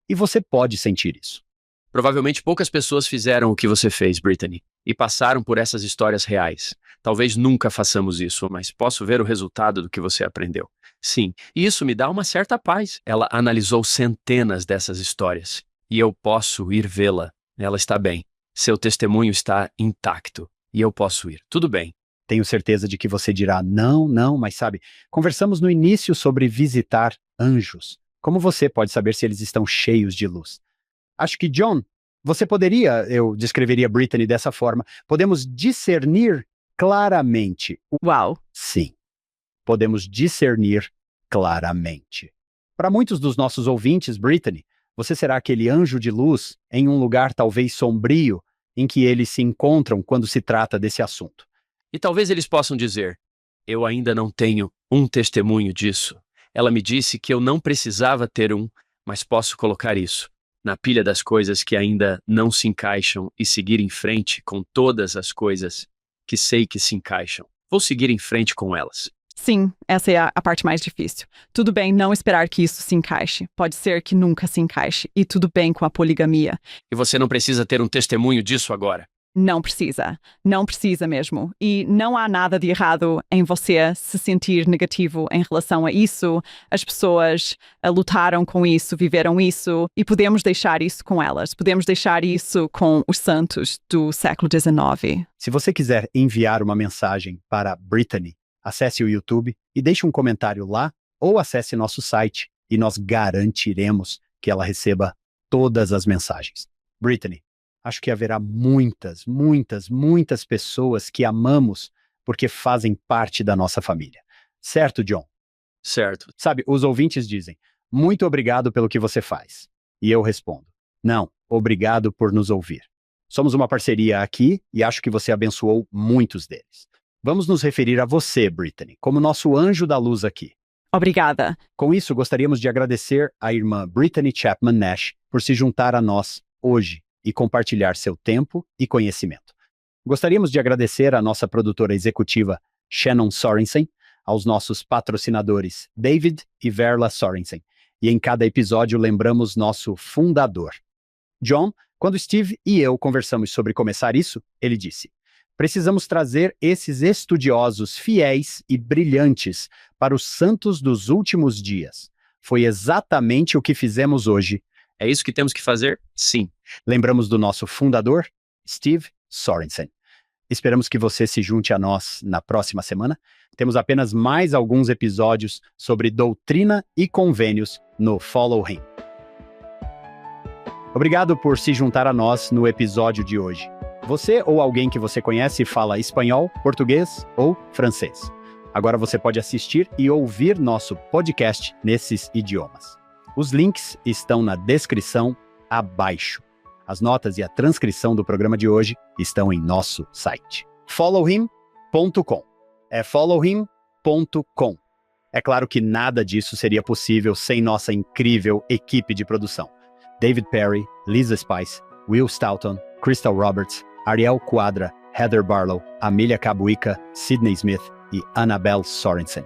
e você pode sentir isso. Provavelmente poucas pessoas fizeram o que você fez, Brittany, e passaram por essas histórias reais. Talvez nunca façamos isso, mas posso ver o resultado do que você aprendeu. Sim, e isso me dá uma certa paz. Ela analisou centenas dessas histórias, e eu posso ir vê-la. Ela está bem. Seu testemunho está intacto, e eu posso ir. Tudo bem. Tenho certeza de que você dirá, não, mas sabe, conversamos no início sobre visitar anjos. Como você pode saber se eles estão cheios de luz? Acho que, John, eu descreveria Brittany dessa forma, podemos discernir claramente. Uau! Sim, podemos discernir claramente. Para muitos dos nossos ouvintes, Brittany, você será aquele anjo de luz em um lugar talvez sombrio em que eles se encontram quando se trata desse assunto. E talvez eles possam dizer, eu ainda não tenho um testemunho disso. Ela me disse que eu não precisava ter um, mas posso colocar isso na pilha das coisas que ainda não se encaixam e seguir em frente com todas as coisas que sei que se encaixam. Vou seguir em frente com elas. Sim, essa é a parte mais difícil. Tudo bem não esperar que isso se encaixe. Pode ser que nunca se encaixe. E tudo bem com a poligamia. E você não precisa ter um testemunho disso agora. Não precisa. Não precisa mesmo. E não há nada de errado em você se sentir negativo em relação a isso. As pessoas lutaram com isso, viveram isso, e podemos deixar isso com elas. Podemos deixar isso com os santos do século XIX. Se você quiser enviar uma mensagem para Brittany, acesse o YouTube e deixe um comentário lá, ou acesse nosso site e nós garantiremos que ela receba todas as mensagens. Brittany, acho que haverá muitas pessoas que amamos porque fazem parte da nossa família. Certo, John? Certo. Sabe, os ouvintes dizem, muito obrigado pelo que você faz. E eu respondo, não, obrigado por nos ouvir. Somos uma parceria aqui e acho que você abençoou muitos deles. Vamos nos referir a você, Brittany, como nosso anjo da luz aqui. Obrigada. Com isso, gostaríamos de agradecer à irmã Brittany Chapman Nash por se juntar a nós hoje e compartilhar seu tempo e conhecimento. Gostaríamos de agradecer à nossa produtora executiva, Shannon Sorensen, aos nossos patrocinadores, David e Verla Sorensen, e em cada episódio lembramos nosso fundador. John, quando Steve e eu conversamos sobre começar isso, ele disse, precisamos trazer esses estudiosos fiéis e brilhantes para os santos dos últimos dias. Foi exatamente o que fizemos hoje. É isso que temos que fazer? Sim. Lembramos do nosso fundador, Steve Sorensen. Esperamos que você se junte a nós na próxima semana. Temos apenas mais alguns episódios sobre doutrina e convênios no Follow Him. Obrigado por se juntar a nós no episódio de hoje. Você ou alguém que você conhece fala espanhol, português ou francês. Agora você pode assistir e ouvir nosso podcast nesses idiomas. Os links estão na descrição abaixo. As notas e a transcrição do programa de hoje estão em nosso site. followhim.com. É followhim.com. É claro que nada disso seria possível sem nossa incrível equipe de produção. David Perry, Lisa Spice, Will Stoughton, Crystal Roberts, Ariel Quadra, Heather Barlow, Amelia Cabuica, Sidney Smith e Annabelle Sorensen.